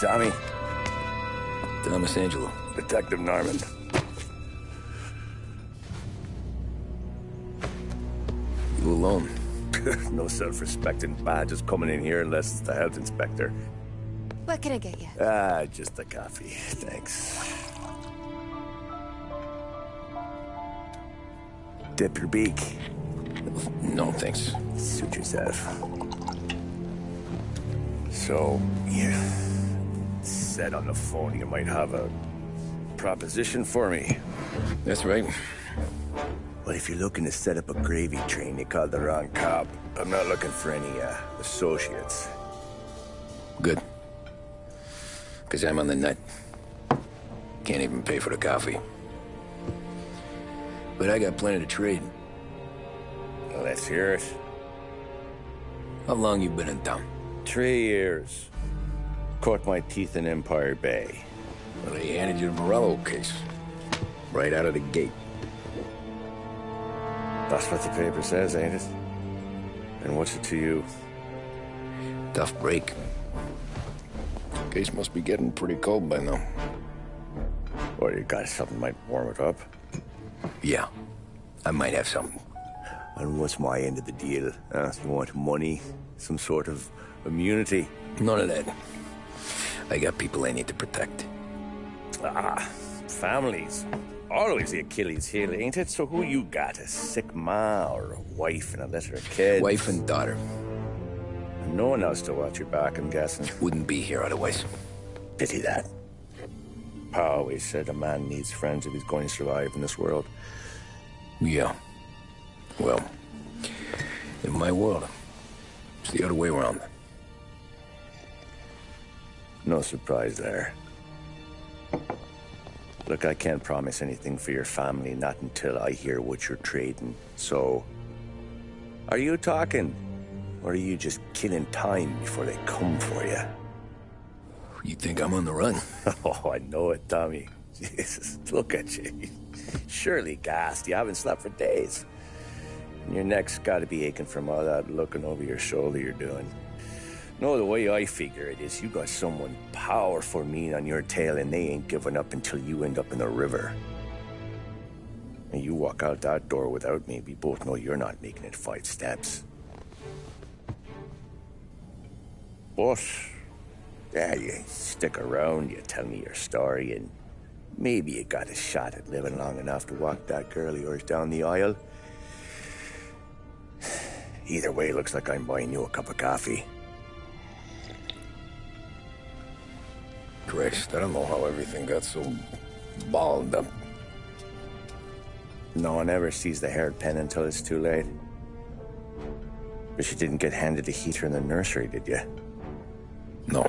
Tommy. Thomas Angelo. Detective Norman. You alone? No self-respecting badges coming in here unless it's the health inspector. What can I get you? Just a coffee. Thanks. Dip your beak. No, thanks. Suit yourself. So, you said on the phone you might have a proposition for me. That's right. Well, if you're looking to set up a gravy train, you called the wrong cop. I'm not looking for any, associates. Good. Because I'm on the nut. Can't even pay for the coffee. But I got plenty to trade. Well, let's hear it. How long you been in town? 3 years. Caught my teeth in Empire Bay. Well, they handed you the Morello case. Right out of the gate. That's what the paper says, ain't it? And what's it to you? Tough break. Case must be getting pretty cold by now. Or you got something might warm it up? Yeah, I might have something. And what's my end of the deal? You want money? Some sort of immunity? None of that. I got people I need to protect. Families. Always the Achilles heel, ain't it? So who you got? A sick ma or a wife and a litter of kids? Wife and daughter. And no one else to watch your back, I'm guessing. Wouldn't be here otherwise. Pity that. Pa always said a man needs friends if he's going to survive in this world. Yeah. Well, in my world, it's the other way around. No surprise there. Look, I can't promise anything for your family, not until I hear what you're trading. So, are you talking? Or are you just killing time before they come for you? You think I'm on the run? Oh, I know it, Tommy. Jesus, look at you. Surely gassed. You haven't slept for days. And your neck's got to be aching from all that looking over your shoulder you're doing. No, the way I figure it is you got someone powerful mean on your tail and they ain't giving up until you end up in the river. And you walk out that door without me, we both know you're not making it 5 steps. But, yeah, you stick around, you tell me your story, and maybe you got a shot at living long enough to walk that girl of yours down the aisle. Either way, looks like I'm buying you a cup of coffee. Christ, I don't know how everything got so balled up. No one ever sees the haired pen until it's too late. But you didn't get handed a heater in the nursery, did you? No.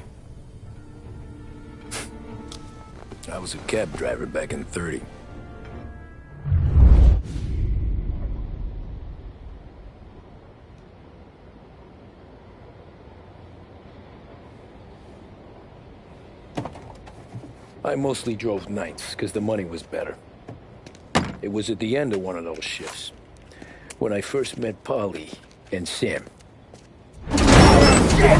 I was a cab driver back in '30. I mostly drove nights, because the money was better. It was at the end of one of those shifts, when I first met Polly and Sam. Shit!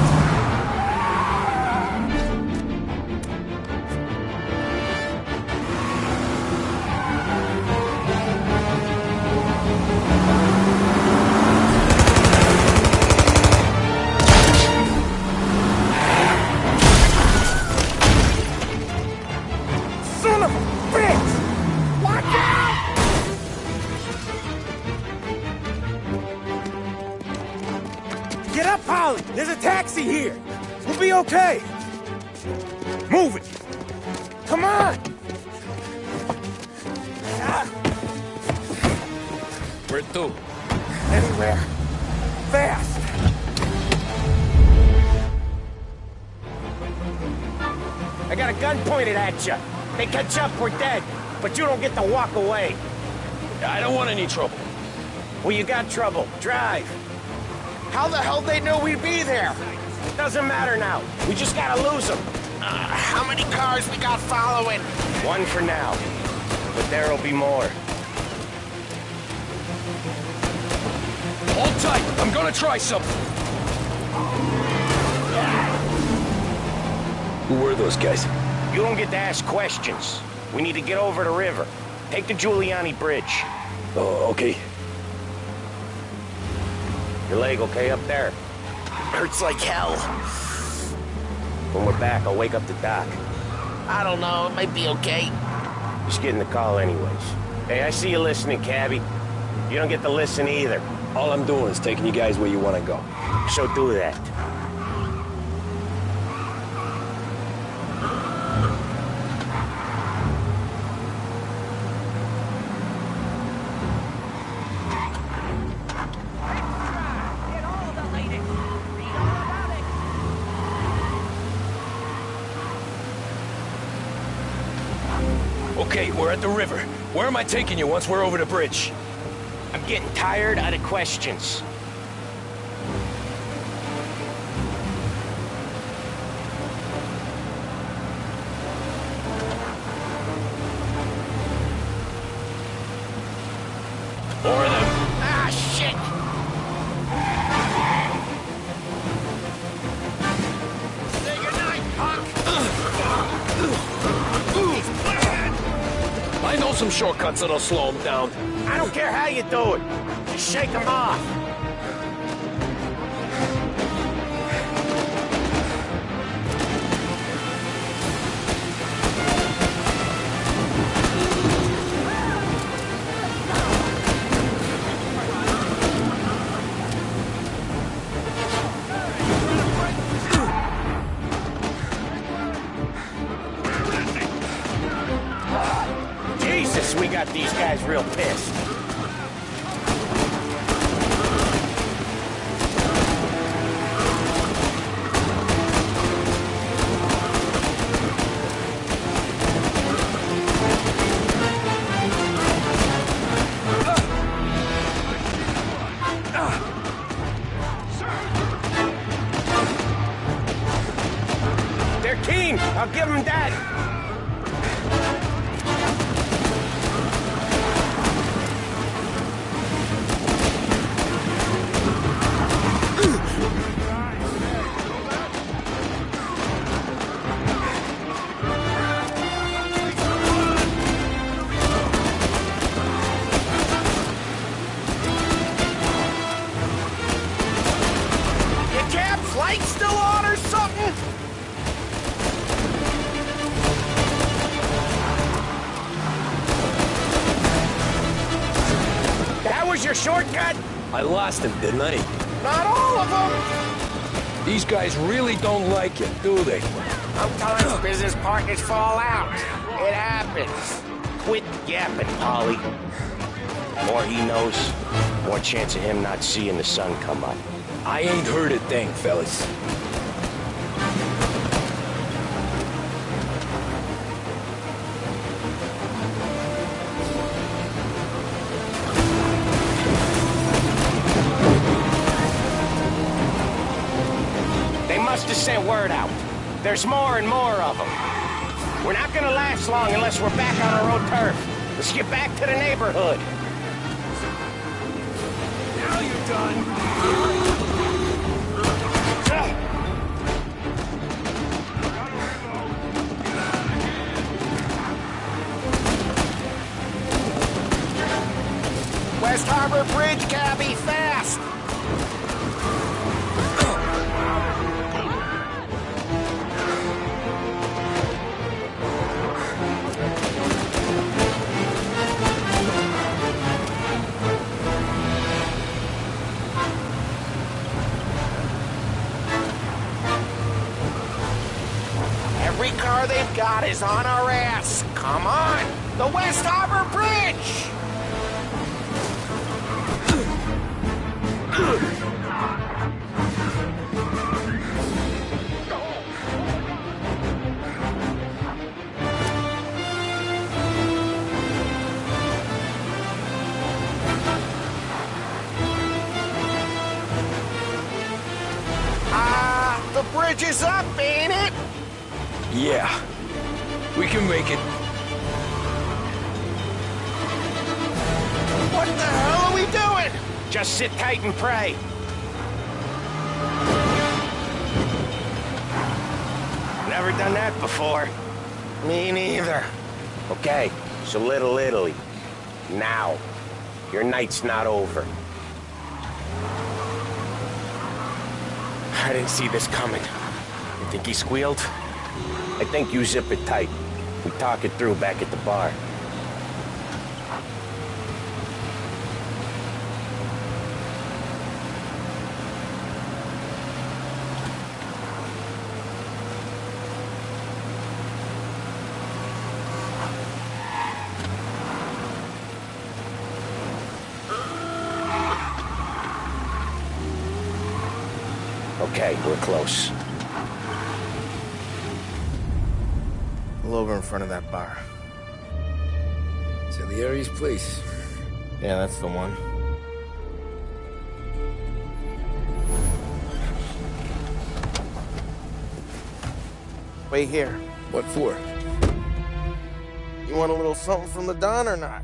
There's a taxi here. We'll be okay. Move it. Come on. Where to? Anywhere. Fast. I got a gun pointed at you. They catch up, we're dead. But you don't get to walk away. I don't want any trouble. Well, you got trouble. Drive. How the hell they know we'd be there? Doesn't matter now. We just gotta lose them. How many cars we got following? One for now. But there'll be more. Hold tight. I'm gonna try something. Who were those guys? You don't get to ask questions. We need to get over the river. Take the Giuliani Bridge. Oh, okay. Your leg okay up there? Hurts like hell. When we're back, I'll wake up the doc. I don't know, it might be okay. Just getting the call anyways. Hey, I see you listening, cabbie. You don't get to listen either. All I'm doing is taking you guys where you want to go. So do that. Okay, we're at the river. Where am I taking you once we're over the bridge? I'm getting tired of the questions. Or them. Ah, shit! Say goodnight, punk! I know some shortcuts that'll slow them down. I don't care how you do it. Just shake them off. Jesus, we got these guys real pissed. They're keen. I'll give them that. Light still on or something? That was your shortcut? I lost him, didn't I? Not all of them! These guys really don't like it, do they? Sometimes business partners fall out. It happens. Quit yapping, Polly. More he knows, more chance of him not seeing the sun come up. I ain't heard a thing, fellas. They must have sent word out. There's more and more of them. We're not gonna last long unless we're back on our own turf. Let's get back to the neighborhood. Now you're done. West Harbor Bridge, cabby, fast! Every car they've got is on our ass. Come on! The West Harbor Bridge! The bridge is up, ain't it? Yeah. We can make it. What the hell are we doing? Just sit tight and pray. Never done that before. Me neither. Okay, so Little Italy. Now. Your night's not over. I didn't see this coming. You think he squealed? I think you zip it tight. We talk it through back at the bar. Okay, we're close. Pull over in front of that bar. Salieri's place. Yeah, that's the one. Wait here. What for? You want a little something from the Don or not?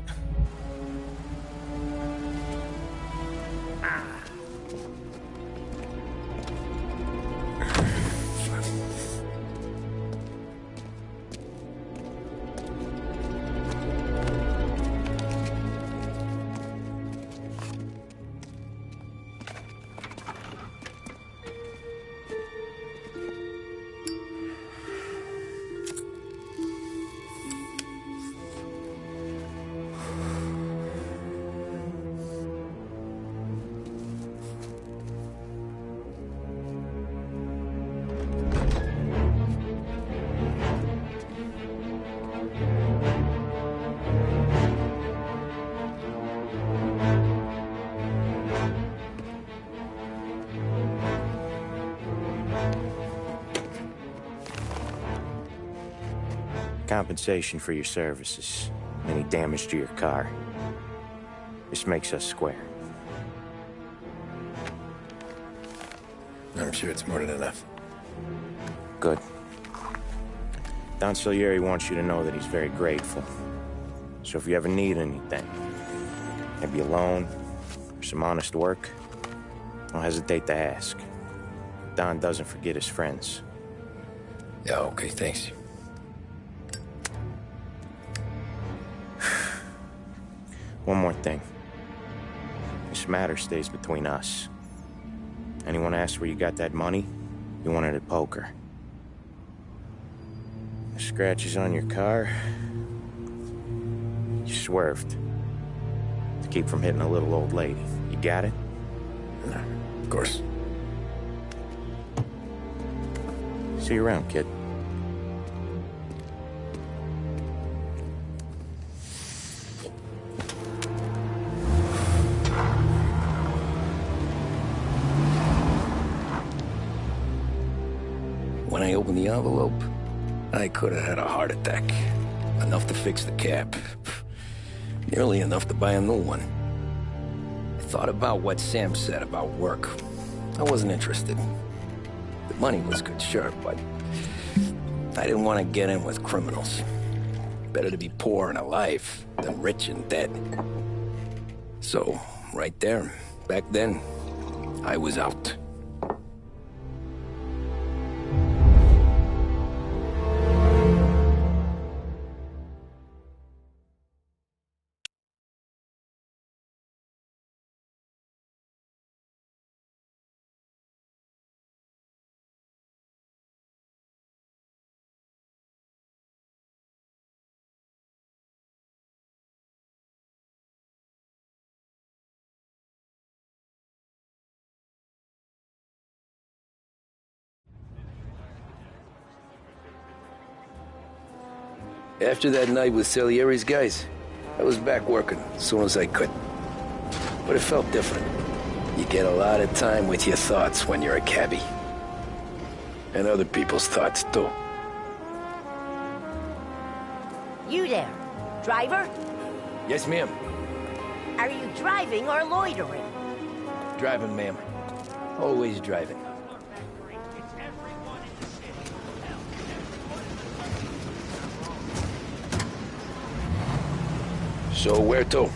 Compensation for your services. Any damage to your car. This makes us square. I'm sure it's more than enough. Good. Don Salieri wants you to know that he's very grateful. So if you ever need anything, maybe a loan or some honest work, don't hesitate to ask. Don doesn't forget his friends. Yeah, okay, thanks. One more thing. This matter stays between us. Anyone asks where you got that money, you won it at poker. The scratches on your car, you swerved to keep from hitting a little old lady. You got it? Of course. See you around, kid. When I opened the envelope, I could have had a heart attack. Enough to fix the cap. Nearly enough to buy a new one. I thought about what Sam said about work. I wasn't interested. The money was good, sure, but I didn't want to get in with criminals. Better to be poor and alive than rich and dead. So, right there, back then, I was out. After that night with Salieri's guys, I was back working as soon as I could. But it felt different. You get a lot of time with your thoughts when you're a cabbie. And other people's thoughts, too. You there, driver? Yes, ma'am. Are you driving or loitering? Driving, ma'am. Always driving. So where to?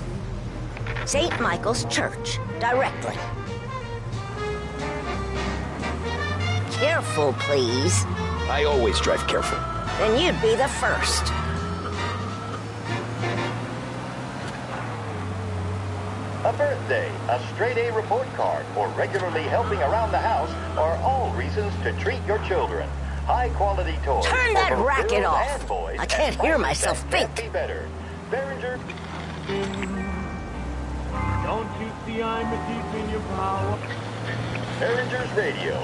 St. Michael's Church, directly. Careful, please. I always drive careful. Then you'd be the first. A birthday, a straight-A report card, or regularly helping around the house are all reasons to treat your children. High-quality toys. Turn that for both racket girls off. and boys, I can't and hear prices myself that can't think. be better. Behringer. Don't you see I'm deep in your power? Behringer's Radio.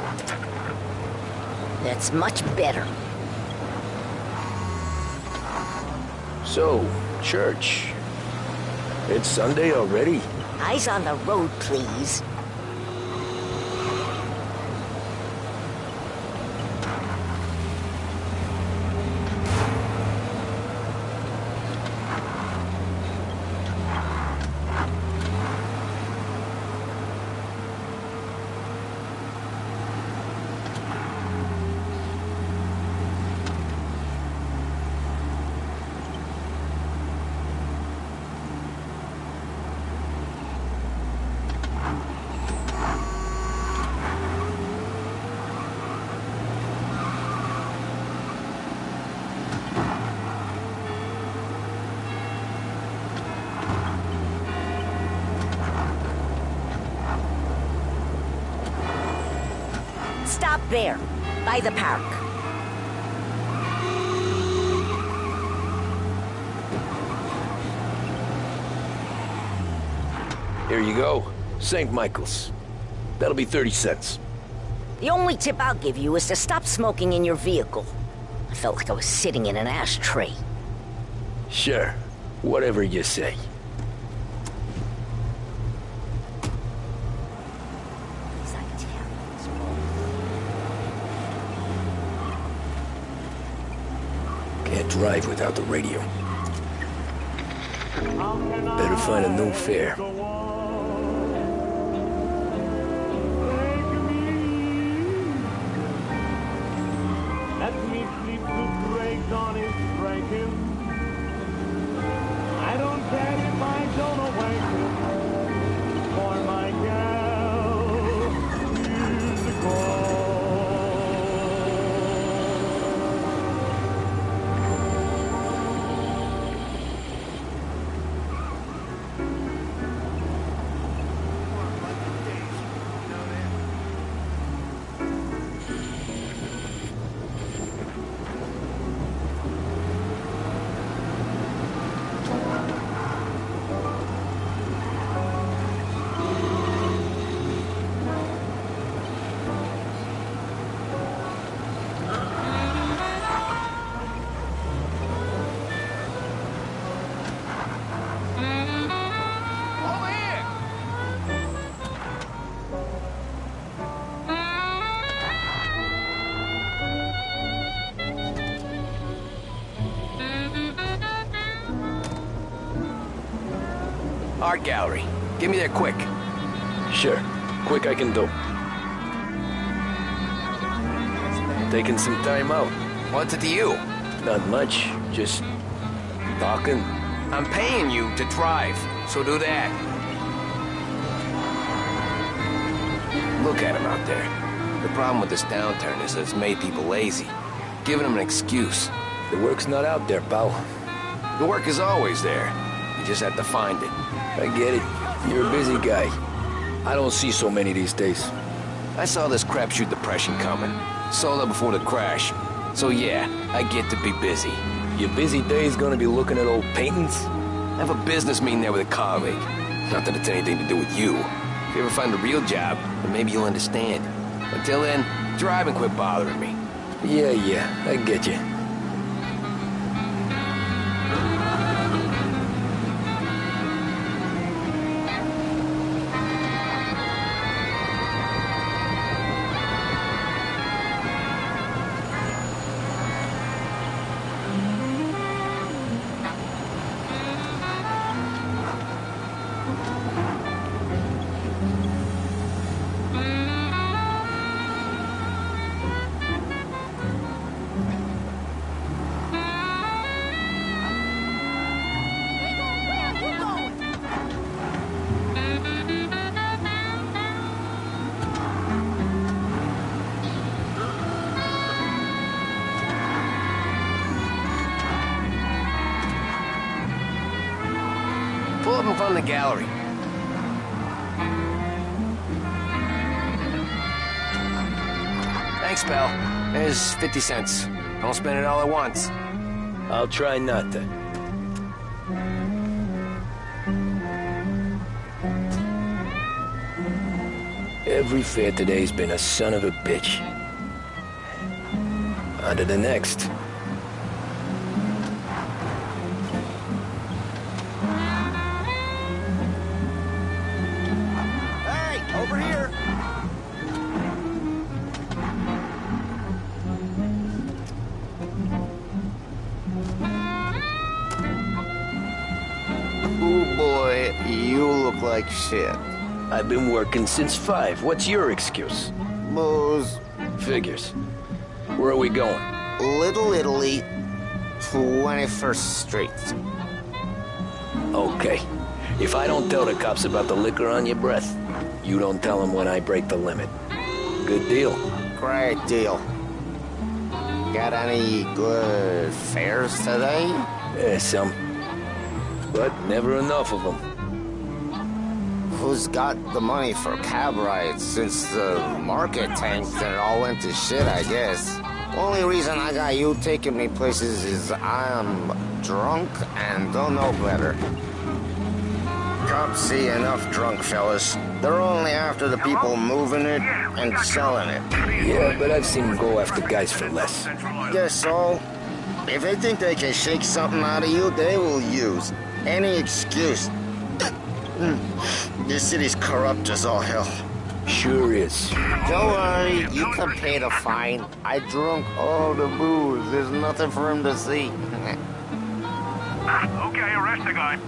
That's much better. So, church. It's Sunday already? Eyes on the road, please. Stop there, by the park. Here you go. St. Michael's. That'll be 30 cents. The only tip I'll give you is to stop smoking in your vehicle. I felt like I was sitting in an ashtray. Sure. Whatever you say. Can't drive without the radio. Better find a new fare. Let me sleep to breaks on his breaking. I don't care if I don't awaken. For my gal, musical. Art gallery. Get me there quick. Sure. Quick I can do. Taking some time out. What's it to you? Not much. Just talking. I'm paying you to drive, so do that. Look at him out there. The problem with this downturn is that it's made people lazy, giving them an excuse. The work's not out there, pal. The work is always there. You just have to find it. I get it. You're a busy guy. I don't see so many these days. I saw this crapshoot depression coming. Sold out before the crash. So yeah, I get to be busy. Your busy day's gonna be looking at old paintings? I have a business meeting there with a colleague. Not that it's anything to do with you. If you ever find a real job, then maybe you'll understand. Until then, drive and quit bothering me. Yeah, I get you. up in front of the gallery. Thanks, pal. There's 50 cents. Don't spend it all at once. I'll try not to. Every fare today's been a son of a bitch. On to the next. Hey, over here! Oh boy, you look like shit. I've been working since 5. What's your excuse? Booze. Figures. Where are we going? Little Italy, 21st Street. Okay. If I don't tell the cops about the liquor on your breath, you don't tell them when I break the limit. Good deal. Great deal. Got any good fares today? Some. But never enough of them. Who's got the money for cab rides since the market tanked and it all went to shit, I guess? Only reason I got you taking me places is I'm drunk and don't know better. Cops see enough drunk fellas. They're only after the people moving it and selling it. Yeah, but I've seen them go after guys for less. Guess so. If they think they can shake something out of you, they will use any excuse. This city's corrupt as all hell. Sure is. Don't worry, you can pay the fine. I drunk all the booze. There's nothing for him to see. Okay, arrest the guy.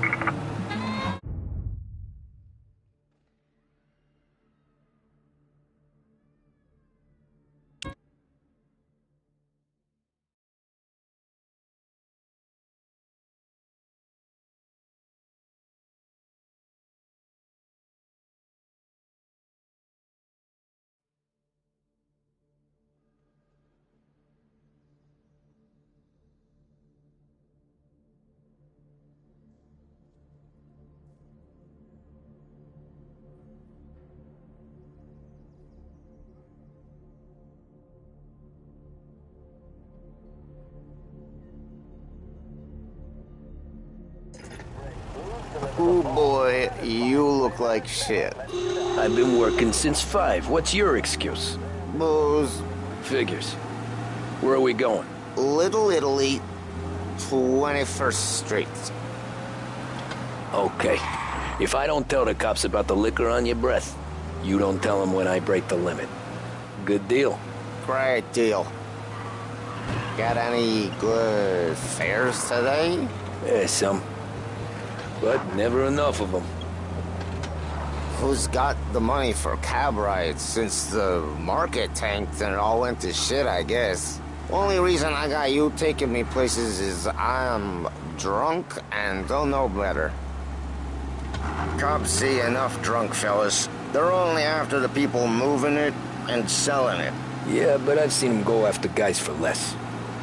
Oh boy, you look like shit. I've been working since 5. What's your excuse? Booze. Figures. Where are we going? Little Italy, 21st Street. Okay. If I don't tell the cops about the liquor on your breath, you don't tell them when I break the limit. Good deal. Great deal. Got any good fares today? Some. But never enough of them. Who's got the money for cab rides since the market tanked and it all went to shit, I guess? Only reason I got you taking me places is I'm drunk and don't know better. Cops see enough drunk fellas. They're only after the people moving it and selling it. Yeah, but I've seen them go after guys for less.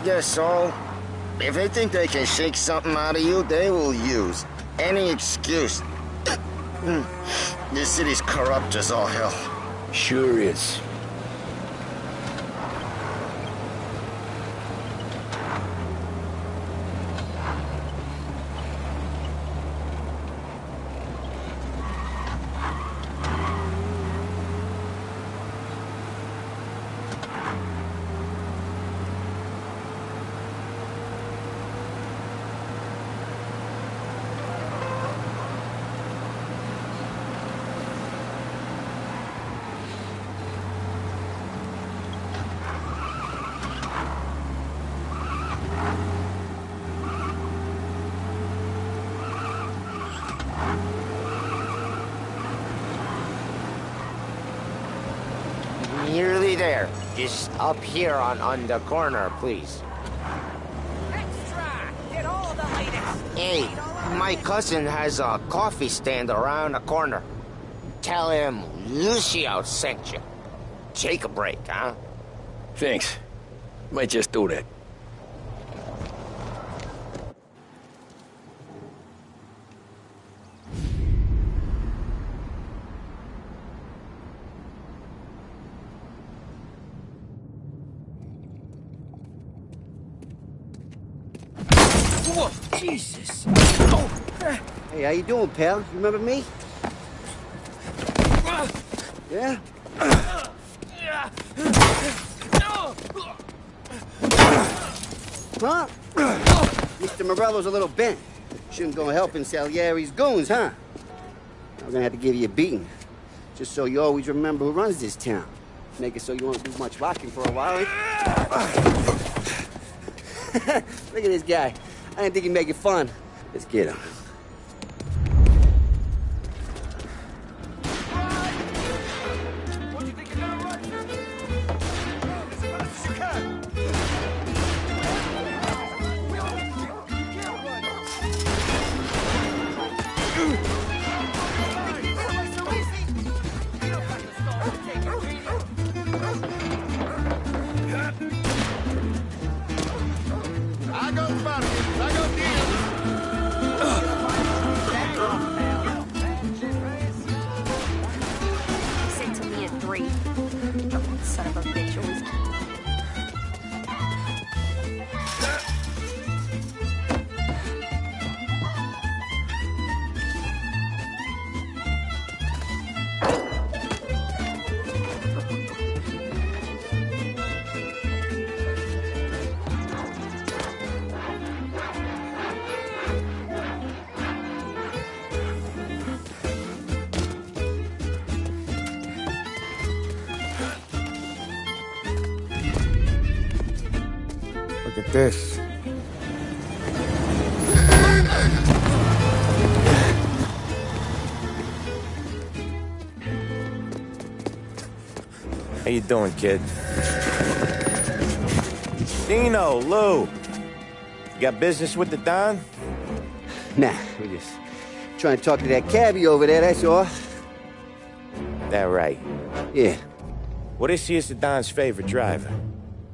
Guess so. If they think they can shake something out of you, they will use any excuse. This city's corrupt as all hell. Sure is. Nearly there. Just up here on the corner, please. Extra! Get all the latest! Hey, my cousin has a coffee stand around the corner. Tell him Lucio sent you. Take a break, huh? Thanks. Might just do that. Whoa, Jesus. Hey, how you doing, pal? You remember me? Yeah? Huh? Mr. Morello's a little bent. Shouldn't go helping Salieri's goons, huh? I'm gonna have to give you a beating. Just so you always remember who runs this town. Make it so you won't do much rocking for a while. Look at this guy. I didn't think he'd make it fun. Let's get him. Son of a bitch, always. Look at this. How you doing, kid? Dino, Lou. You got business with the Don? Nah, we're just trying to talk to that cabbie over there, that's all. That right? Yeah. Well, this here's the Don's favorite driver.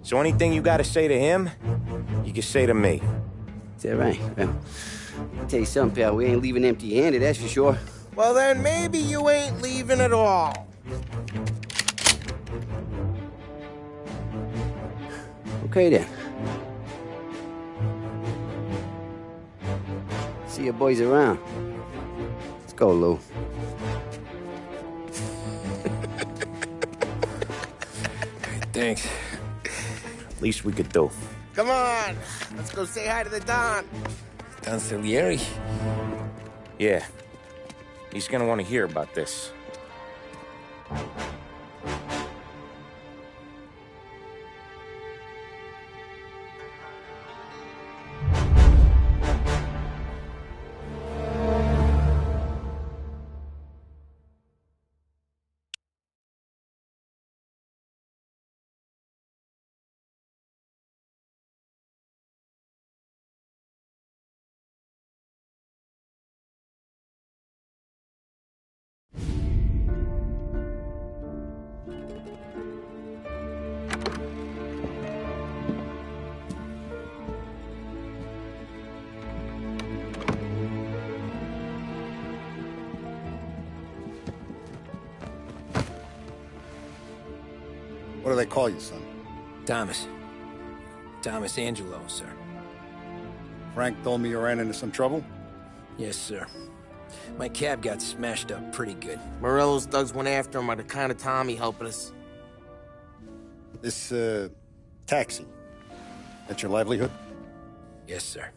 So anything you gotta say to him, you can say to me. Is that right? Well, I'll tell you something, pal. We ain't leaving empty-handed, that's for sure. Well, then maybe you ain't leaving at all. Okay, then. See your boys around. Let's go, Lou. Thanks. Least we could do. Come on, let's go say hi to the Don. Don Salieri? Yeah. He's gonna want to hear about this. What do they call you, son? Thomas. Thomas Angelo, sir. Frank told me you ran into some trouble? Yes, sir. My cab got smashed up pretty good. Morello's thugs went after him by the kind of Tommy helping us. This, taxi. That's your livelihood? Yes, sir.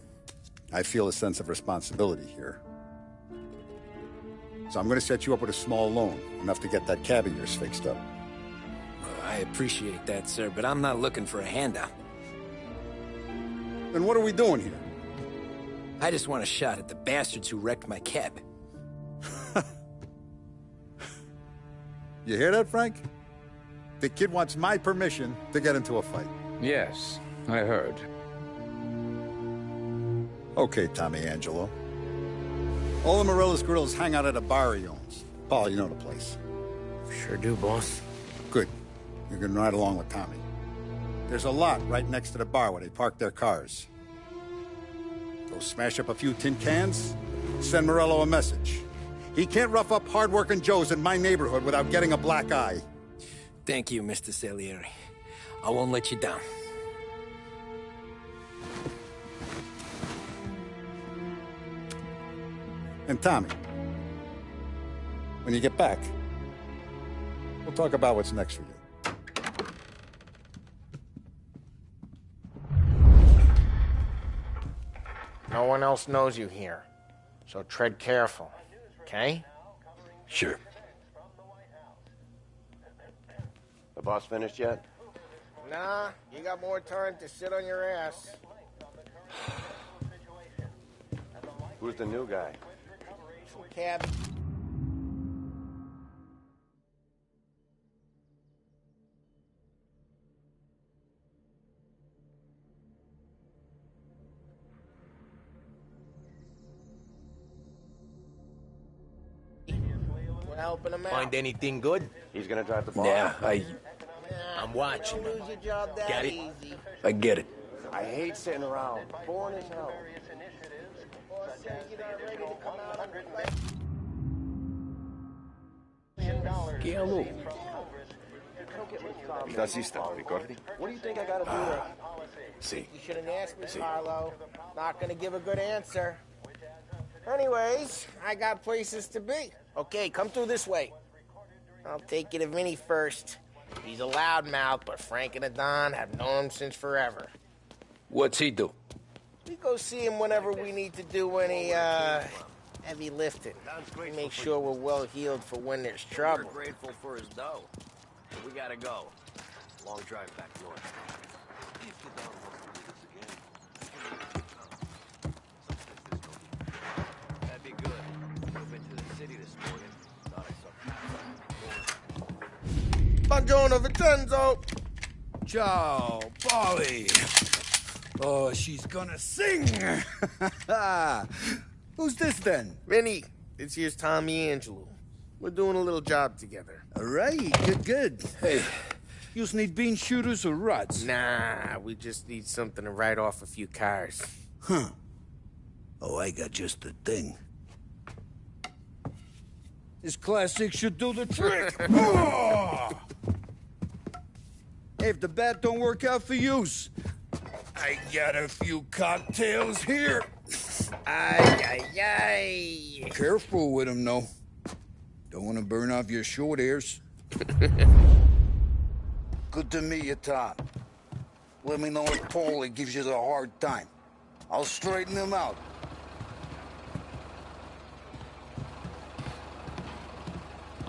I feel a sense of responsibility here. So I'm gonna set you up with a small loan, enough to get that cab of yours fixed up. I appreciate that, sir, but I'm not looking for a handout. Then what are we doing here? I just want a shot at the bastards who wrecked my cab. You hear that, Frank? The kid wants my permission to get into a fight. Yes, I heard. Okay, Tommy Angelo. All the Morello's girls hang out at a bar he owns. Paul, you know the place. Sure do, boss. Good. You can ride along with Tommy. There's a lot right next to the bar where they park their cars. Go smash up a few tin cans, send Morello a message. He can't rough up hard-working Joes in my neighborhood without getting a black eye. Thank you, Mr. Salieri. I won't let you down. And Tommy, when you get back, we'll talk about what's next for you. No one else knows you here, so tread careful, okay? Sure. The boss finished yet? Nah, you got more time to sit on your ass. Who's the new guy? Cab. We're helping him out. Find anything good? He's gonna drive the boss? Nah, I'm watching. You lose your job that Get it? easy. I get it. I hate sitting around. Boring as hell. Che allora? Nazista, ricordi? What do you think I gotta do there? See. You shouldn't ask me, Carlo. Not gonna give a good answer. Anyways, I got places to be. Okay, come through this way. I'll take you to Vinny first. He's a loudmouth, but Frank and the Don have known him since forever. What's he do? We go see him whenever we need to do any, heavy lifting. We make sure we're well healed for when there's trouble. We're grateful for his dough. We gotta go. Long drive back north. That'd be good. I've been to the city this morning. Thought I saw Buongiorno, Vincenzo! Ciao, Polly. Oh, she's gonna sing. Who's this then? Vinny, this here's Tommy Angelo. We're doing a little job together. All right, good. Hey, you need bean shooters or rods? Nah, we just need something to write off a few cars. Huh. Oh, I got just the thing. This classic should do the trick. Oh! Hey, if the bat don't work out for yous, I got a few cocktails here. Ay. Careful with them, though. Don't want to burn off your short hairs. Good to meet you, Tom. Let me know if Paulie gives you the hard time. I'll straighten him out.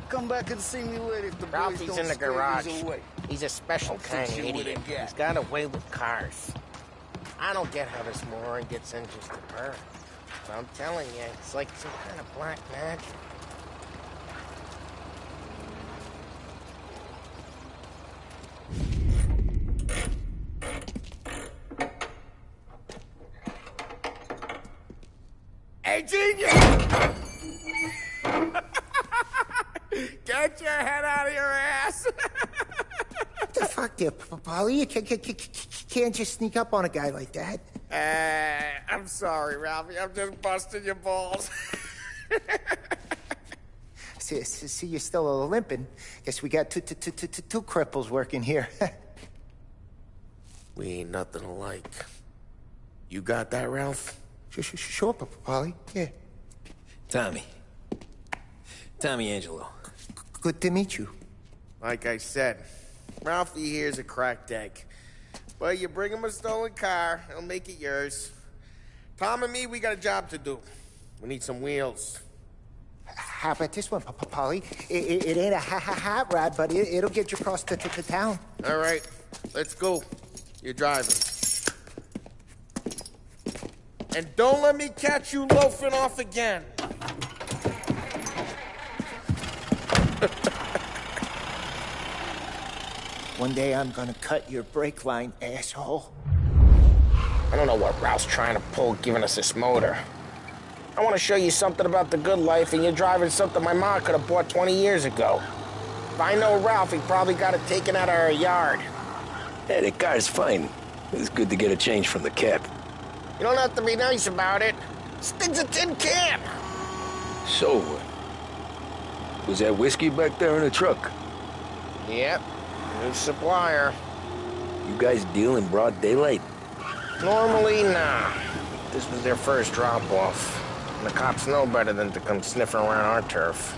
Come back and see me later if the boys Ralphie's don't in the scare garage. these away. He's a special I'll kind fix of you with idiot. a gap. He's got a way with cars. I don't get how this moron gets engines to burn. But I'm telling you, it's like some kind of black magic. Hey, genius! Get your head out of your ass! What the fuck there, Polly? You can't just sneak up on a guy like that. I'm sorry, Ralphie. I'm just busting your balls. See, you're still limping. Guess we got two cripples working here. We ain't nothing alike. You got that, Ralph? Sure, Polly. Yeah. Tommy Angelo. Good to meet you. Like I said, Ralphie here's a cracked egg. But you bring him a stolen car, he'll make it yours. Tom and me, we got a job to do. We need some wheels. How about this one, Polly? It ain't a hot rod, but it'll get you across to town. All right, let's go. You're driving. And don't let me catch you loafing off again. One day I'm gonna cut your brake line, asshole. I don't know what Ralph's trying to pull giving us this motor. I want to show you something about the good life, and you're driving something my mom could have bought 20 years ago. If I know Ralph, he probably got it taken out of our yard. Hey, the car's fine. It's good to get a change from the cap. You don't have to be nice about it. Stig's a tin can. So, was that whiskey back there in the truck? Yep, new supplier. You guys deal in broad daylight? Normally, nah. This was their first drop-off. And the cops know better than to come sniffing around our turf.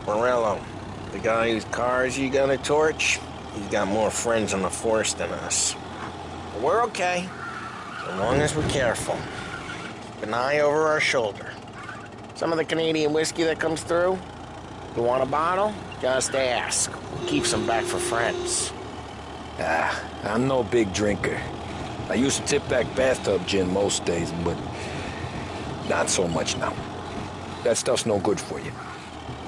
Morello, the guy whose cars you gonna torch, he's got more friends on the force than us. But we're okay, as long as we're careful. Keep an eye over our shoulder. Some of the Canadian whiskey that comes through, you want a bottle? Just ask. We'll keep some back for friends. I'm no big drinker. I used to tip back bathtub gin most days, but not so much now. That stuff's no good for you.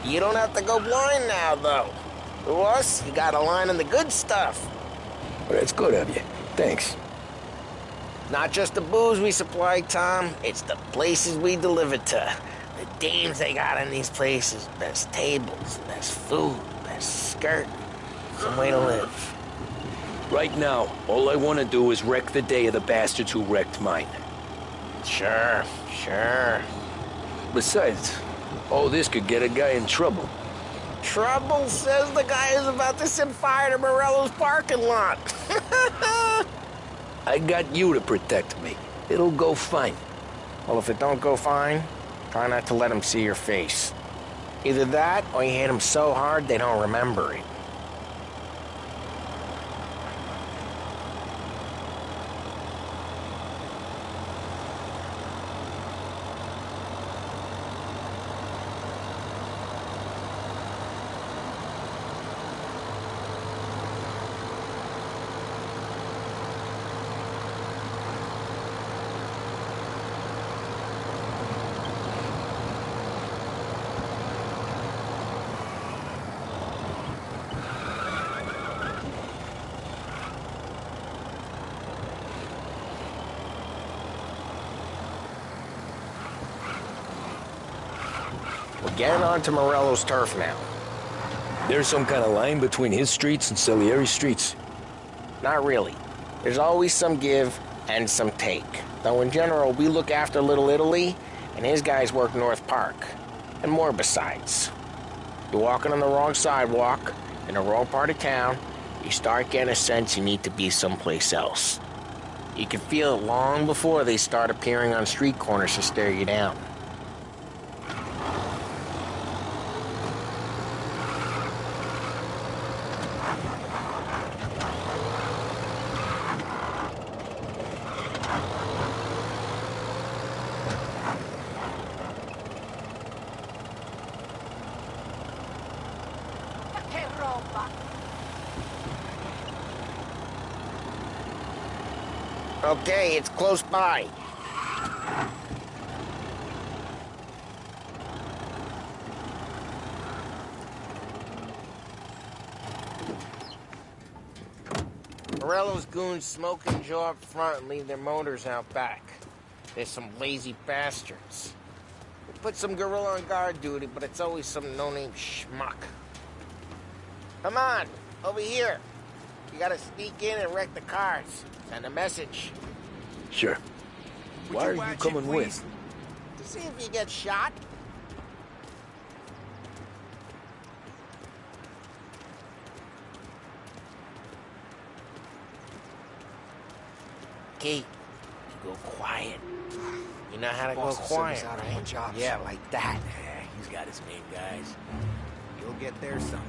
You don't have to go blind now, though. To us, you got a line on the good stuff. Well, that's good of you. Thanks. Not just the booze we supply, Tom. It's the places we deliver to. The dames they got in these places. Best tables, best food, best skirt. Some way to live. Right now, all I want to do is wreck the day of the bastards who wrecked mine. Sure. Besides, all this could get a guy in trouble. Trouble, says the guy who's about to set fire to Morello's parking lot. I got you to protect me. It'll go fine. Well, if it don't go fine, try not to let them see your face. Either that, or you hit them so hard they don't remember it. We're getting onto Morello's turf now. There's some kind of line between his streets and Salieri's streets? Not really. There's always some give and some take. Though in general, we look after Little Italy, and his guys work North Park. And more besides. You're walking on the wrong sidewalk, in the wrong part of town, you start getting a sense you need to be someplace else. You can feel it long before they start appearing on street corners to stare you down. Okay, it's close by. Morello's goons smoke and jaw up front and leave their motors out back. They're some lazy bastards. We put some gorilla on guard duty, but it's always some no-name schmuck. Come on, over here. You gotta sneak in and wreck the cars. Send a message. Sure. Why are you coming with? To see if you get shot. Okay, you go quiet. You know how to go quiet, right? Yeah, like that. He's got his main guys. You'll get there someday.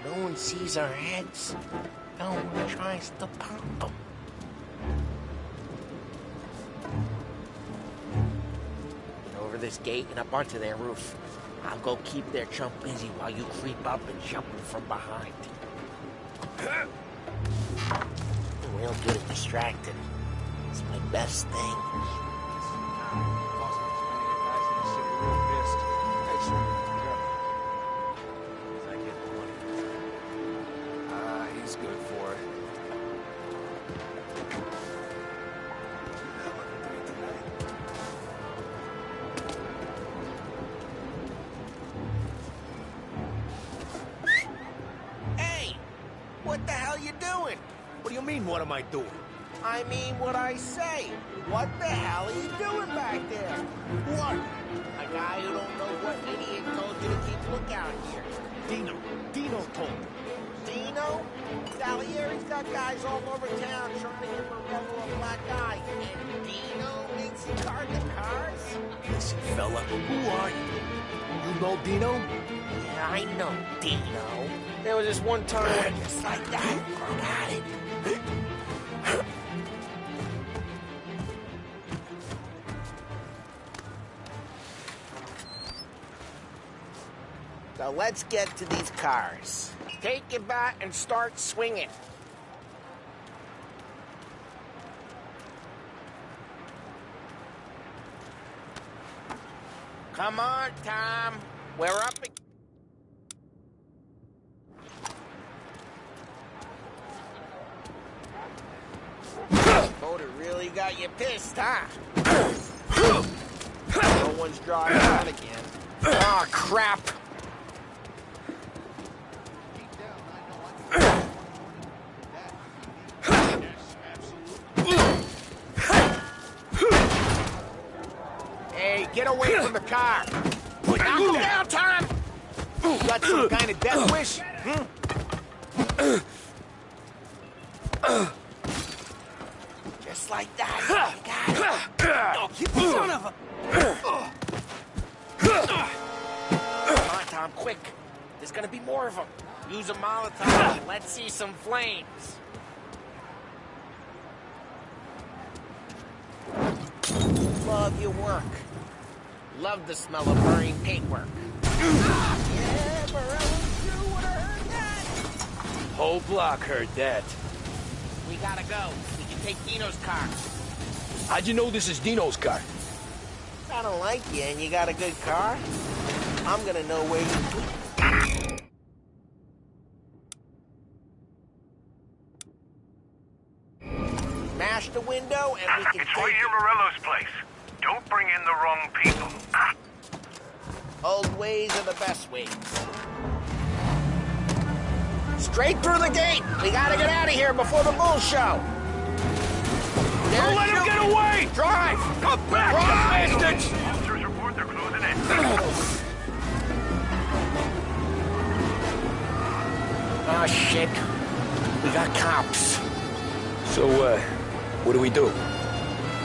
No one sees our heads. No one tries to pop them. Over this gate and up onto their roof. I'll go keep their chump busy while you creep up and jump them from behind. I'm real good at distracting. It's my best thing. He's good for it. Hey! What the hell you doing? What do you mean, what am I doing? I mean what I say. What the hell are you doing back there? What? A guy who don't know what idiot told you to keep lookout here. Dino told me. Dino? The Salieri's got guys all over town trying to get Morello a black eye. And Dino makes him guard the cars? Listen, fella, who are you? You know Dino? Yeah, I know Dino. There was this one time when just like that. Got it. So let's get to these cars. Take it back and start swinging. Come on, Tom. We're up. Motor really got you pissed, huh? No one's driving on again. Oh, crap. Hey, get away from the car. Knock him down, Tom. You got some kind of death wish? Just like that. You got it. Oh, you son of a... Come on, Tom, quick. There's gonna be more of them. Use a Molotov and let's see some flames. Love your work. Love the smell of burning paintwork. Yeah, Morello's crew would have heard that. Whole block heard that. We gotta go. We can take Dino's car. How'd you know this is Dino's car? I don't like you and you got a good car. I'm gonna know where you... Smash the window and we can It's right here, Morello's place. Don't bring in the wrong people. Old ways are the best ways. Straight through the gate! We gotta get out of here before the bull show! Don't let him get away! Drive! Come back, Drive! you bastards! Officers report they're closing in. Oh, shit. We got cops. So, what do we do?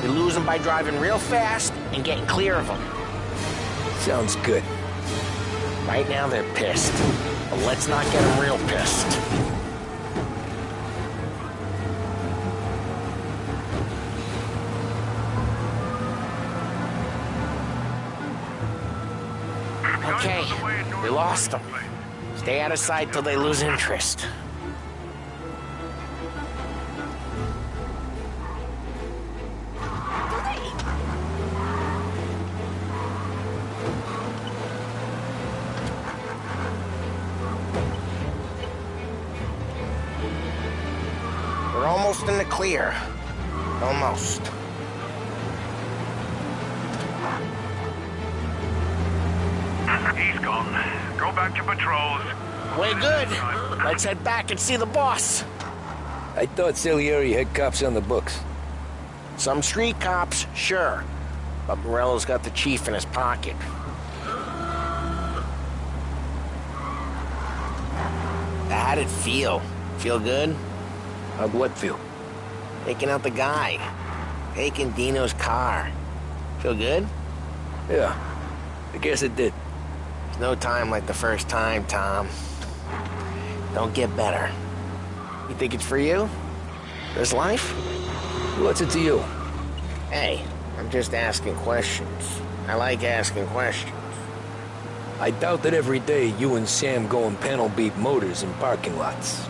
We lose them by driving real fast and getting clear of them. Sounds good. Right now they're pissed, but let's not get them real pissed. Okay, we lost them. Stay out of sight till they lose interest. We're almost in the clear. Almost. He's gone. Go back to patrols. We're good. Let's head back and see the boss. I thought Salieri had cops on the books. Some street cops, sure. But Morello's got the chief in his pocket. How'd it feel? Feel good? How'd what feel? Taking out the guy. Taking Dino's car. Feel good? Yeah, I guess it did. There's no time like the first time, Tom. Don't get better. You think it's for you? This life? What's it to you? Hey, I'm just asking questions. I like asking questions. I doubt that every day you and Sam go and panel beat motors in parking lots.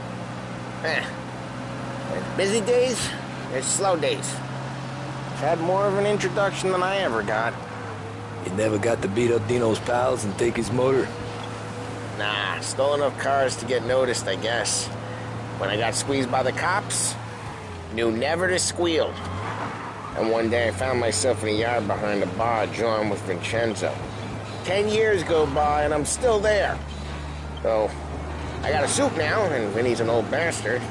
There's busy days, there's slow days. I've had more of an introduction than I ever got. You never got to beat up Dino's pals and take his motor? Nah, stole enough cars to get noticed, I guess. When I got squeezed by the cops, knew never to squeal. And one day I found myself in a yard behind a bar drawn with Vincenzo. 10 years go by and I'm still there. So, I got a suit now, and Vinny's an old bastard.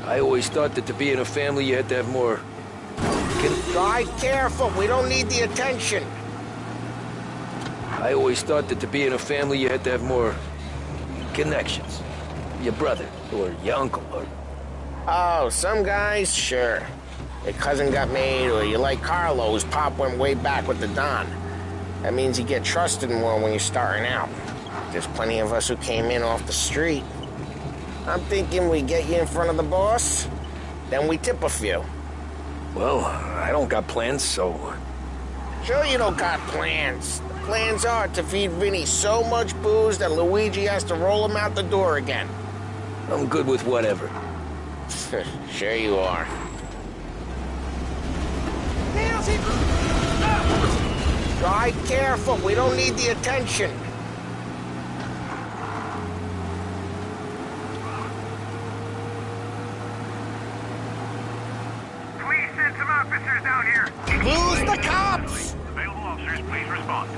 I always thought that to be in a family you had to have more... Drive careful, we don't need the attention. I always thought that to be in a family you had to have more... connections. your brother, or your uncle, or... Oh, some guys, sure. Your cousin got made, or you like Carlo, whose pop went way back with the Don. That means you get trusted more when you're starting out. There's plenty of us who came in off the street. I'm thinking we get you in front of the boss, then we tip a few. Well, I don't got plans, so... Sure you don't got plans. The plans are to feed Vinny so much booze that Luigi has to roll him out the door again. I'm good with whatever. Sure you are. Drive careful, we don't need the attention. Please send some officers down here. Lose the cops! Available officers, please respond.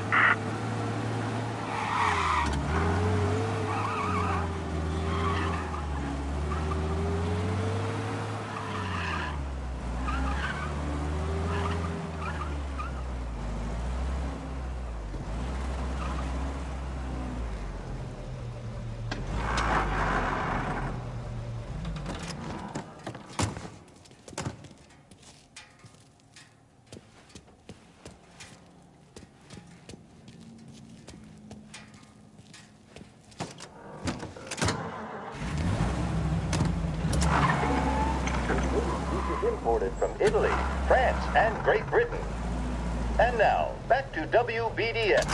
Imported from Italy, France, and Great Britain. And now, back to WBDS.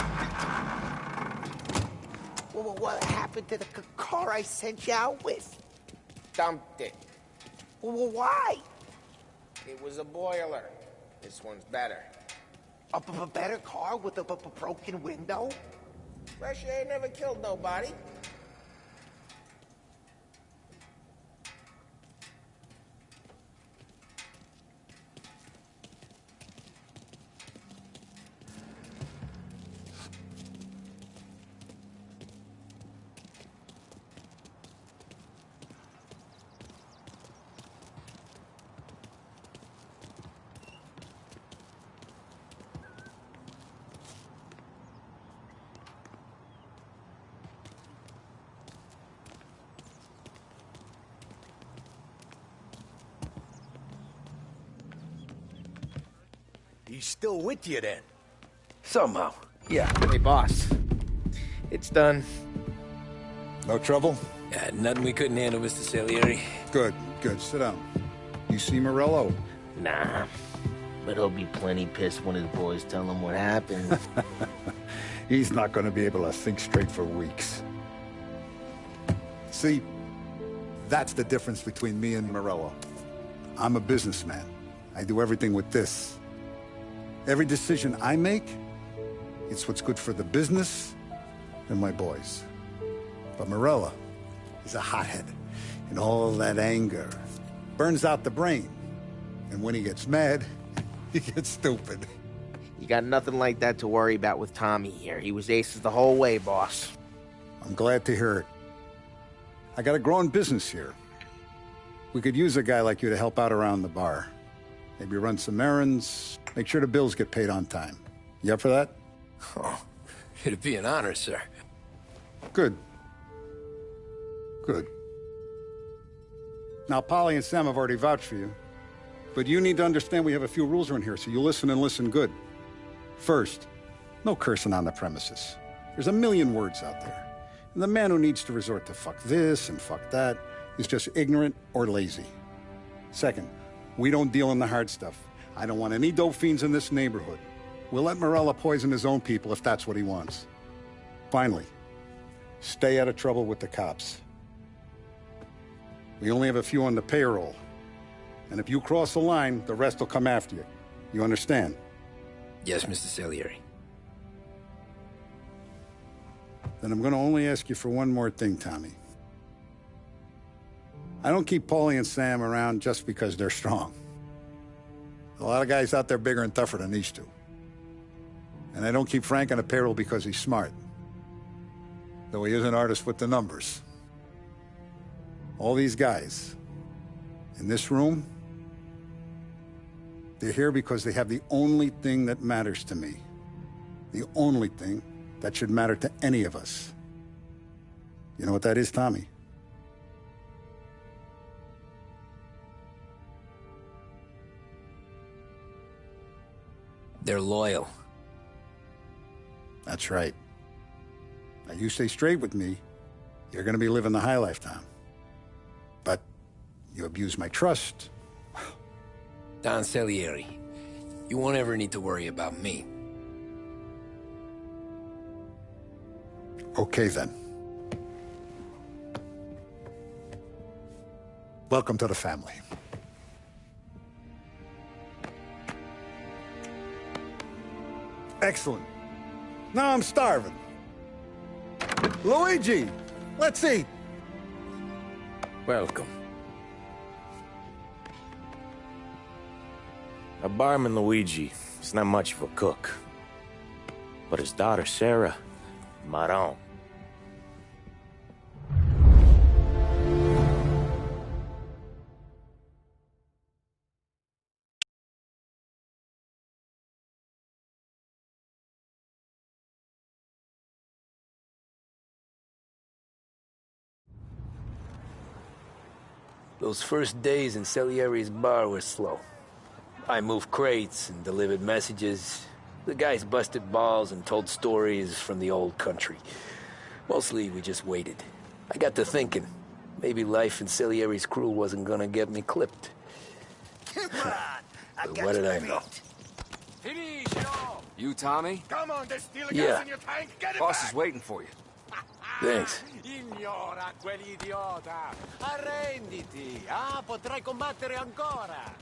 What happened to the car I sent you out with? Dumped it. Well, why? It was a boiler. This one's better. A better car with a broken window? Fresh air never killed nobody. He's still with you, then? Somehow, yeah. Hey, boss. It's done. No trouble? Yeah, nothing we couldn't handle, Mr. Salieri. Good, good. Sit down. You see Morello? Nah. But he'll be plenty pissed when his boys tell him what happened. He's not going to be able to think straight for weeks. See, that's the difference between me and Morello. I'm a businessman. I do everything with this. Every decision I make, it's what's good for the business and my boys. But Morello is a hothead, and all that anger burns out the brain. And when he gets mad, he gets stupid. You got nothing like that to worry about with Tommy here. He was aces the whole way, boss. I'm glad to hear it. I got a growing business here. We could use a guy like you to help out around the bar. Maybe run some errands, make sure the bills get paid on time. You up for that? Oh, it'd be an honor, sir. Good. Good. Now, Polly and Sam have already vouched for you. But you need to understand we have a few rules around here, so you listen and listen good. First, no cursing on the premises. There's a million words out there. And the man who needs to resort to fuck this and fuck that is just ignorant or lazy. Second, we don't deal in the hard stuff. I don't want any dope fiends in this neighborhood. We'll let Morello poison his own people if that's what he wants. Finally, stay out of trouble with the cops. We only have a few on the payroll. And if you cross the line, the rest will come after you. You understand? Yes, Mr. Salieri. Then I'm going to only ask you for one more thing, Tommy. I don't keep Paulie and Sam around just because they're strong. A lot of guys out there bigger and tougher than these two. And I don't keep Frank on the payroll because he's smart. Though he is an artist with the numbers. All these guys in this room, they're here because they have the only thing that matters to me. The only thing that should matter to any of us. You know what that is, Tommy? They're loyal. That's right. Now, you stay straight with me, you're gonna be living the high life, Tom. But you abuse my trust. Don Salieri, you won't ever need to worry about me. Okay, then. Welcome to the family. Excellent. Now I'm starving. Luigi, let's eat. Welcome. Our barman Luigi is not much of a cook. But his daughter Sarah, Maron. Those first days in Salieri's bar were slow. I moved crates and delivered messages. The guys busted balls and told stories from the old country. Mostly, we just waited. I got to thinking, maybe life in Salieri's crew wasn't gonna get me clipped. But what did I know? You, Tommy? Come on, there's steel Yeah. gas in your tank. Get it Boss back. is waiting for you. Thanks. Ignora quell'idiota. Arrenditi. Ah, potrai combattere ancora.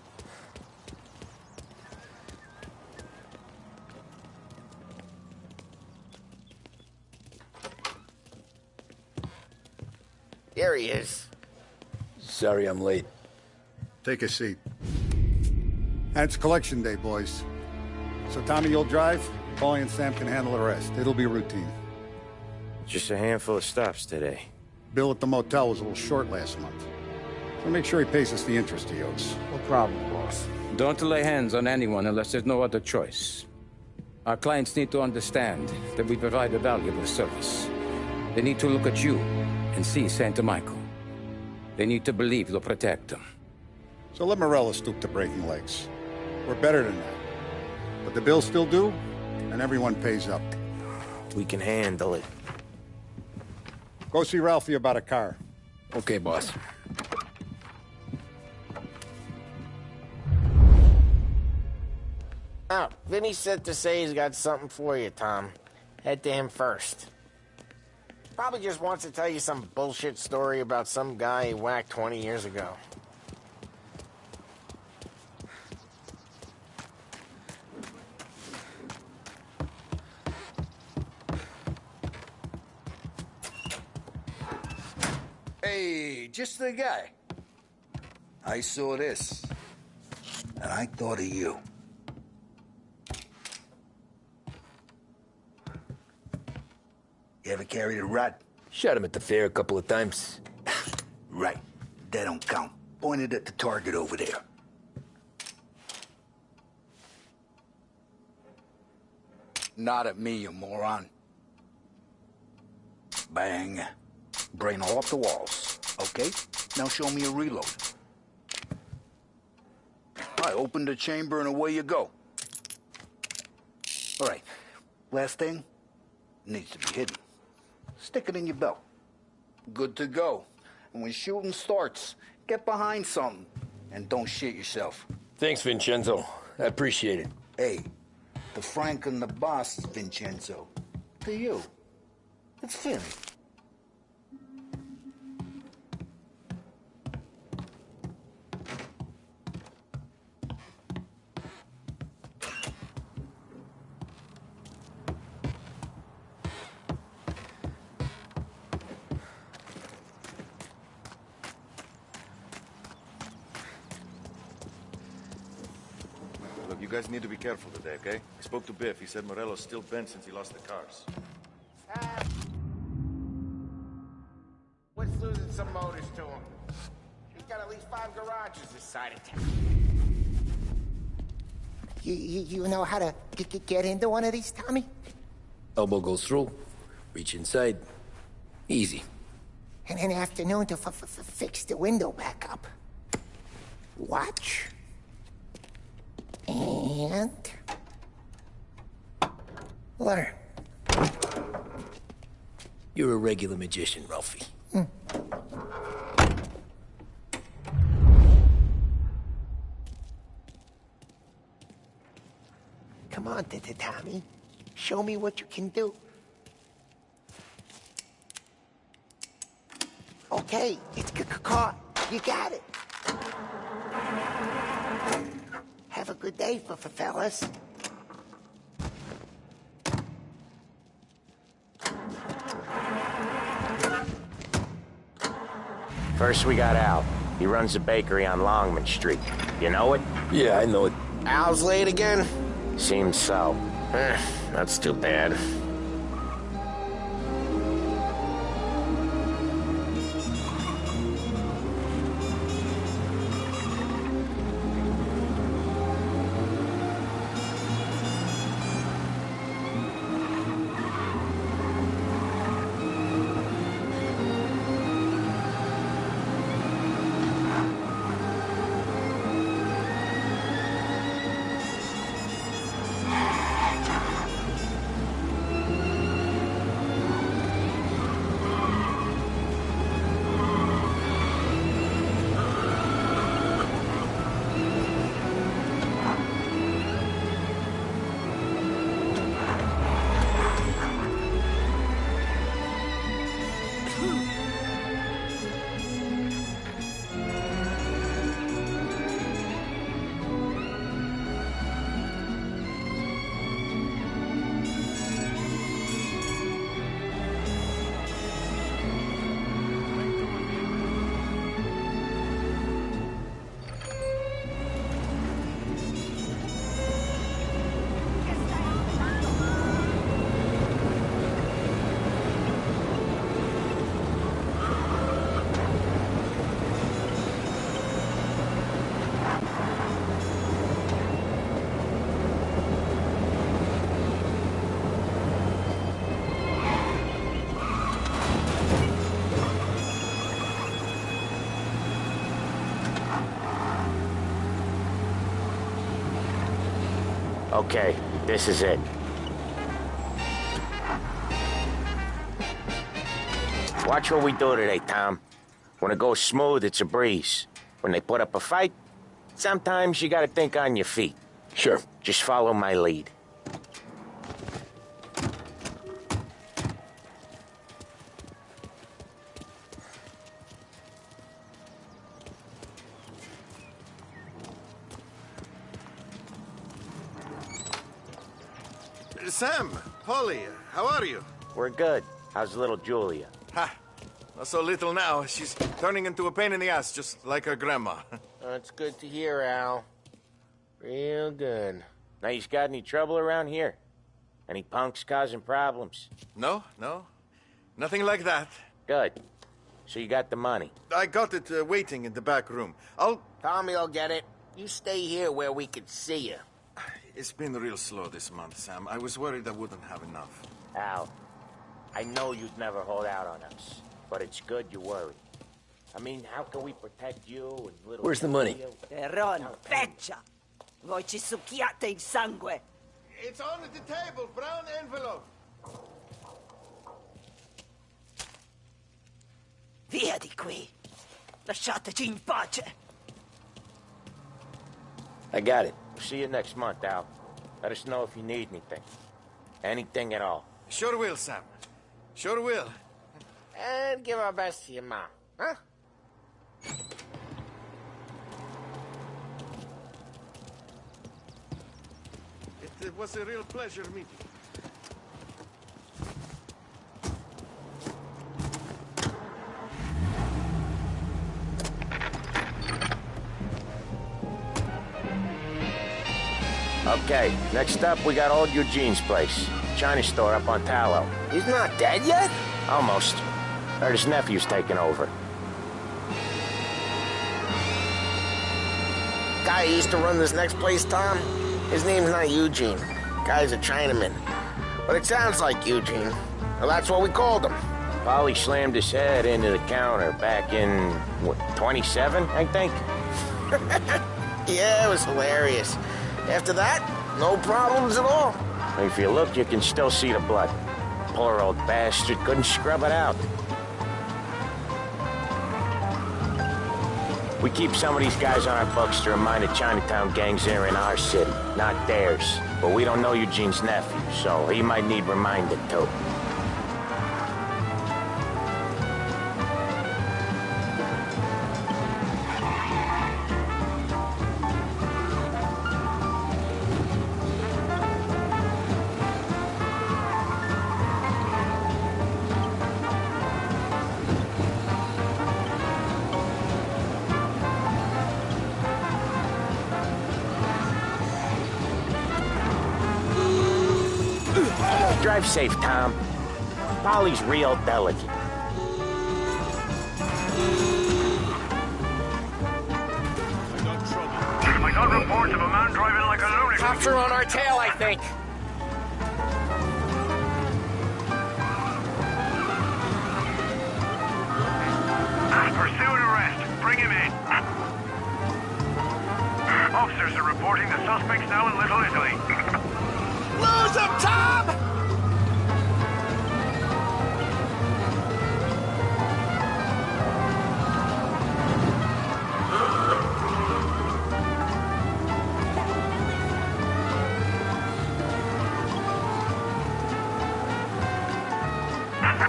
There he is. Sorry I'm late. Take a seat. And it's collection day, boys. So Tommy, you'll drive. Paulie and Sam can handle the rest. It'll be routine. Just a handful of stops today. Bill at the motel was a little short last month. So make sure he pays us the interest he owes. No problem, boss. Don't lay hands on anyone unless there's no other choice. Our clients need to understand that we provide a valuable service. They need to look at you and see Santa Michael. They need to believe you'll protect them. So let Morella stoop to breaking legs. We're better than that. But the bills still due, and everyone pays up. We can handle it. Go see Ralphie about a car. Okay, boss. Oh, Vinny said to say he's got something for you, Tom. Head to him first. Probably just wants to tell you some bullshit story about some guy he whacked 20 years ago. Hey, just the guy. I saw this, and I thought of you. You ever carried a rod? Shot him at the fair a couple of times. Right. That don't count. Pointed at the target over there. Not at me, you moron. Bang. Brain all off the walls. Okay? Now show me a reload. I opened the chamber and away you go. All right. Last thing. Needs to be hidden. Stick it in your belt. Good to go. And when shooting starts, get behind something. And don't shit yourself. Thanks, Vincenzo. I appreciate it. Hey, to Frank and the boss, Vincenzo. To you. It's Finn. You guys need to be careful today, okay? I spoke to Biff. He said Morello's still bent since he lost the cars. What's losing some motors to him? He's got at least 5 garages this side of town. You know how to get into one of these, Tommy? Elbow goes through. Reach inside. Easy. And an afternoon to fix the window back up. Watch. And Learn. You're a regular magician, Ralphie. Come on, Tommy. Show me what you can do. Okay, it's caught. You got it. Have a good day, fellas. First, we got Al. He runs a bakery on Longman Street. You know it? Yeah, I know it. Al's late again? Seems so. That's too bad. Okay, this is it. Watch what we do today, Tom. When it goes smooth, it's a breeze. When they put up a fight, sometimes you gotta think on your feet. Sure. Just follow my lead. Sam, Polly, how are you? We're good. How's little Julia? Ha! Not so little now. She's turning into a pain in the ass, just like her grandma. That's good to hear, Al. Real good. Now, you got any trouble around here? Any punks causing problems? No. Nothing like that. Good. So you got the money? I got it waiting in the back room. Tommy will get it. You stay here where we can see you. It's been real slow this month, Sam. I was worried I wouldn't have enough. Al, I know you'd never hold out on us, but it's good you worry. I mean, how can we protect you and little... Where's the money? Terron, feccia! Voi ci succhiate il sangue! It's on the table, brown envelope. Via di qui! Lasciateci in pace! I got it. See you next month, Al. Let us know if you need anything. Anything at all. Sure will, Sam. Sure will. And give our best to your mom, huh? It was a real pleasure meeting you. Okay, next up, we got old Eugene's place. China store up on Tallow. He's not dead yet? Almost. Heard his nephew's taking over. Guy who used to run this next place, Tom, his name's not Eugene. Guy's a Chinaman. But it sounds like Eugene. Well, that's what we called him. Polly slammed his head into the counter back in, what, 27, I think? Yeah, it was hilarious. After that, no problems at all. If you look, you can still see the blood. Poor old bastard couldn't scrub it out. We keep some of these guys on our books to remind the Chinatown gangs they're in our city, not theirs. But we don't know Eugene's nephew, so he might need reminded too. Drive safe, Tom. Polly's real delicate. I got reports of a man driving like a lunatic. Cops are on our tail, I think. Pursue and arrest. Bring him in. Officers are reporting the suspect's now in Little Italy. Lose him, Tom!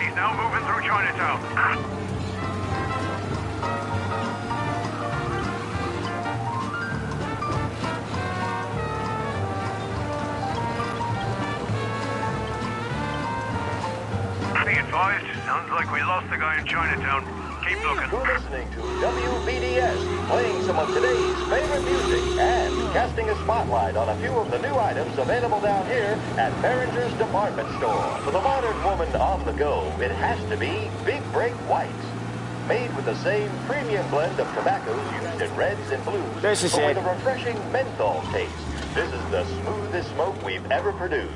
He's now moving through Chinatown. Be advised, sounds like we lost the guy in Chinatown. Keep looking. You're listening to WBDS, playing some of today's favorite music and casting a spotlight on a few of the new items available down here at Behringer's Department Store. For the modern woman on the go, it has to be Big Break White. Made with the same premium blend of tobaccos used in reds and blues, This is but it. with a refreshing menthol taste. This is the smoothest smoke we've ever produced.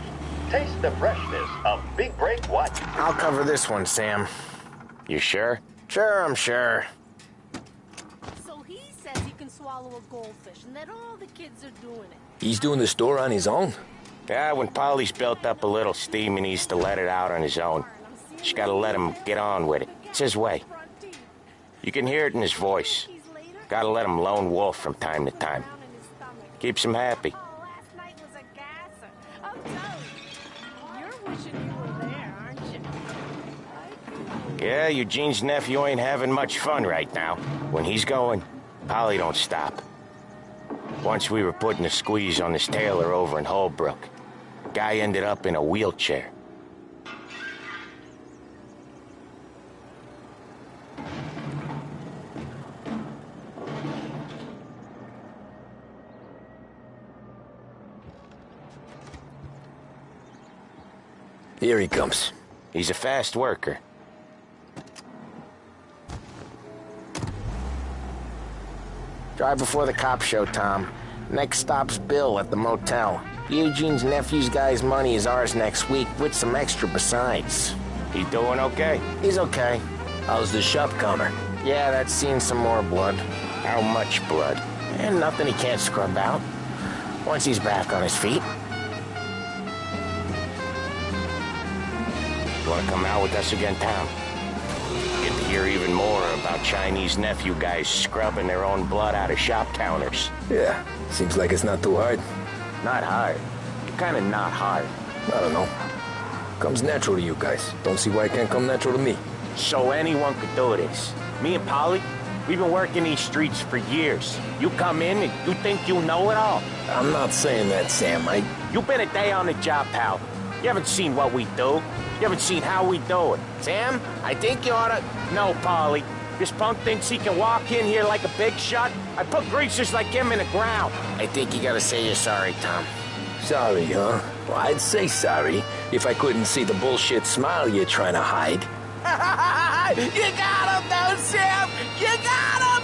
Taste the freshness of Big Break White. I'll cover this one, Sam. You sure? Sure, I'm sure. So he says he can swallow a goldfish and that all the kids are doing it. He's doing the store on his own? Yeah, when Polly's built up a little steam, he needs to let it out on his own. Just gotta let him get on with it. It's his way. You can hear it in his voice. Gotta let him lone wolf from time to time. Keeps him happy. You're wishing you were there, aren't you? Yeah, Eugene's nephew ain't having much fun right now. When he's going, Polly don't stop. Once we were putting a squeeze on this tailor over in Holbrook. Guy ended up in a wheelchair. Here he comes. He's a fast worker. Drive before the cops show, Tom. Next stop's Bill at the motel. Eugene's nephew's guy's money is ours next week, with some extra besides. He doing okay? He's okay. How's the shop counter? Yeah, that's seen some more blood. How much blood? And nothing he can't scrub out. Once he's back on his feet. You want to come out with us again, Tom? Get to hear even more about Chinese nephew guys scrubbing their own blood out of shop counters. Yeah, seems like it's not too hard. Not hard. Kind of not hard. I don't know. Comes natural to you guys. Don't see why it can't come natural to me. So anyone could do this. Me and Polly, we've been working these streets for years. You come in and you think you know it all. I'm not saying that, Sam. You've been a day on the job, pal. You haven't seen what we do. You haven't seen how we do it. Sam, I think you oughta... No, Polly. This punk thinks he can walk in here like a big shot. I put greasers like him in the ground. I think you gotta say you're sorry, Tom. Sorry, huh? Well, I'd say sorry if I couldn't see the bullshit smile you're trying to hide. You got him, though, Sam! You got him!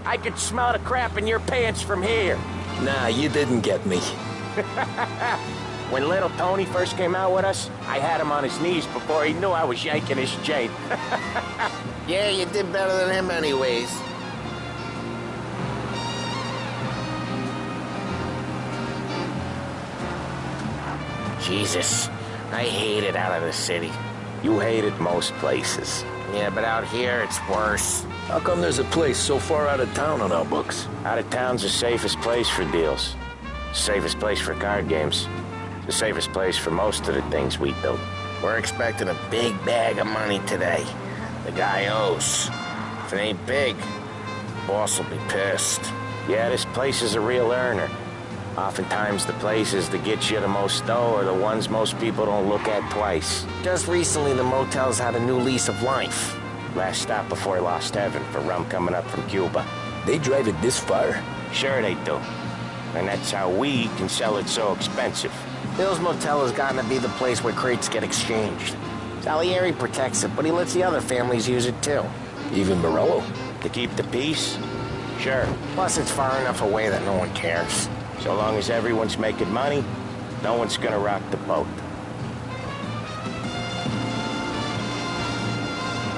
I could smell the crap in your pants from here. Nah, you didn't get me. When little Tony first came out with us, I had him on his knees before he knew I was yanking his chain. Yeah, you did better than him anyways. Jesus, I hate it out of the city. You hate it most places. Yeah, but out here it's worse. How come there's a place so far out of town on our books? Out of town's the safest place for deals. The safest place for card games. The safest place for most of the things we build. We're expecting a big bag of money today. The guy owes. If it ain't big, boss will be pissed. Yeah, this place is a real earner. Oftentimes the places that get you the most dough are the ones most people don't look at twice. Just recently the motel's had a new lease of life. Last stop before Lost Heaven for rum coming up from Cuba. They drive it this far? Sure they do. And that's how we can sell it so expensive. Bill's Motel has gotten to be the place where crates get exchanged. Salieri protects it, but he lets the other families use it too. Even Morello? To keep the peace? Sure. Plus it's far enough away that no one cares. So long as everyone's making money, no one's gonna rock the boat.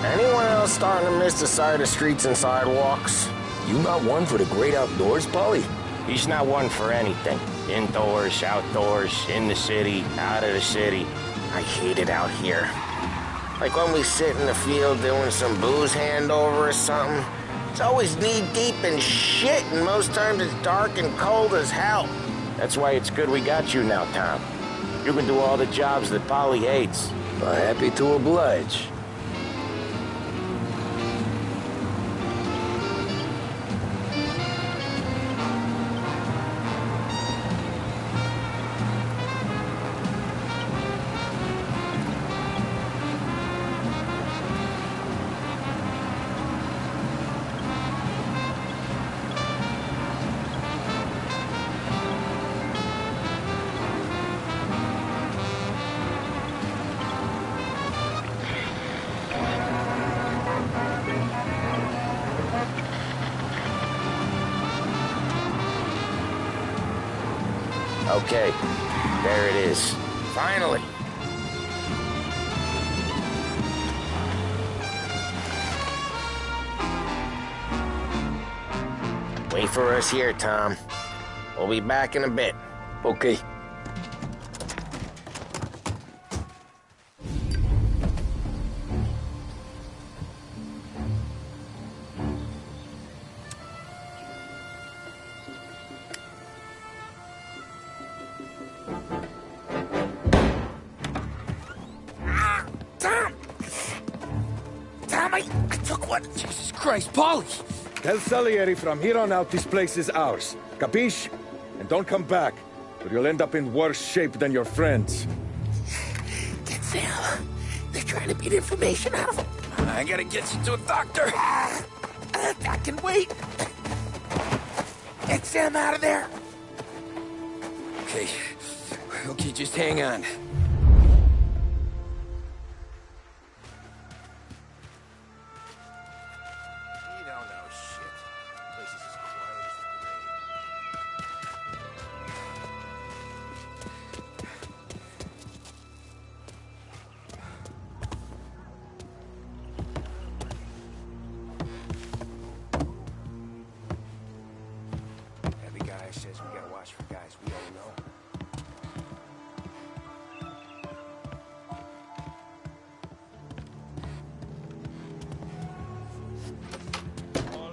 Anyone else starting to miss the side of streets and sidewalks? You not one for the great outdoors, Polly? He's not one for anything. Indoors, outdoors, in the city, out of the city. I hate it out here. Like when we sit in the field doing some booze handover or something. It's always knee-deep in shit, and most times it's dark and cold as hell. That's why it's good we got you now, Tom. You can do all the jobs that Polly hates. Happy to oblige. Okay, there it is. Finally. Wait for us here, Tom. We'll be back in a bit. Okay. Jesus Christ, Polly! Tell Salieri from here on out this place is ours. Capiche? And don't come back, or you'll end up in worse shape than your friends. Get Sam. They're trying to beat information out of him. I gotta get you to a doctor. I can wait. Get Sam out of there. Okay. Okay, just hang on. Says we gotta watch for guys we don't know.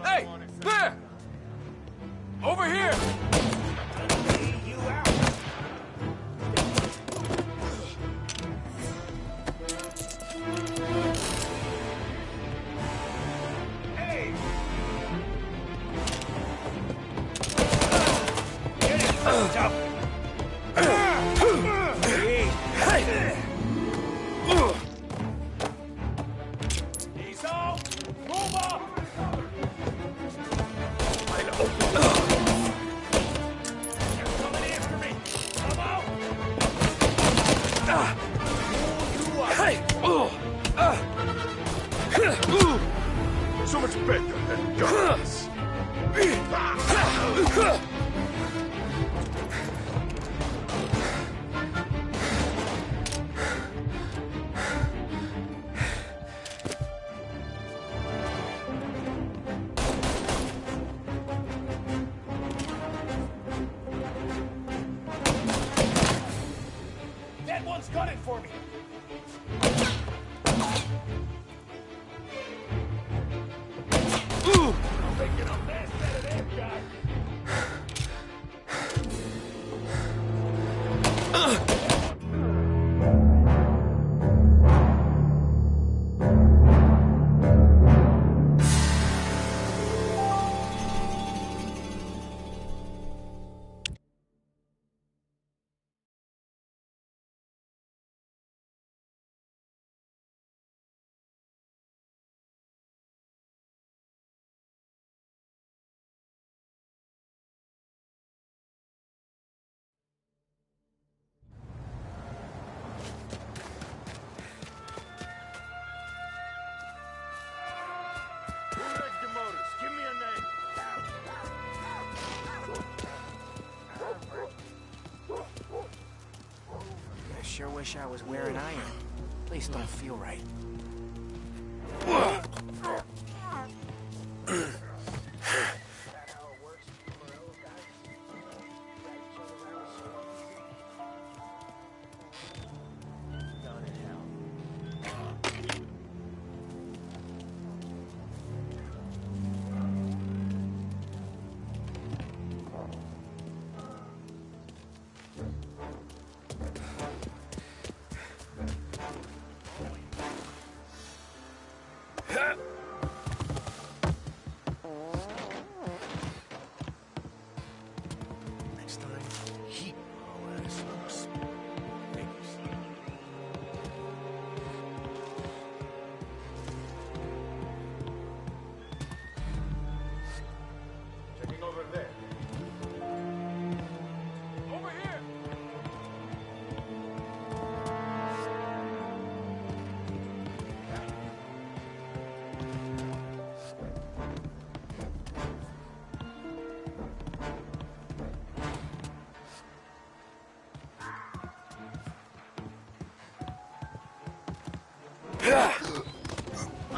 Hey! There! Over here! You out. Hey! So much better than guns. Sure wish I was wearing iron. Place don't feel right.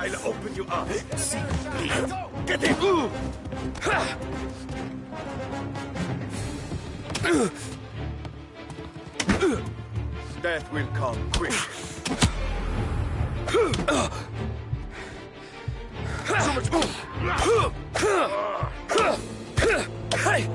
I'll open you up. Get him! Death will come quick. So much. Hey!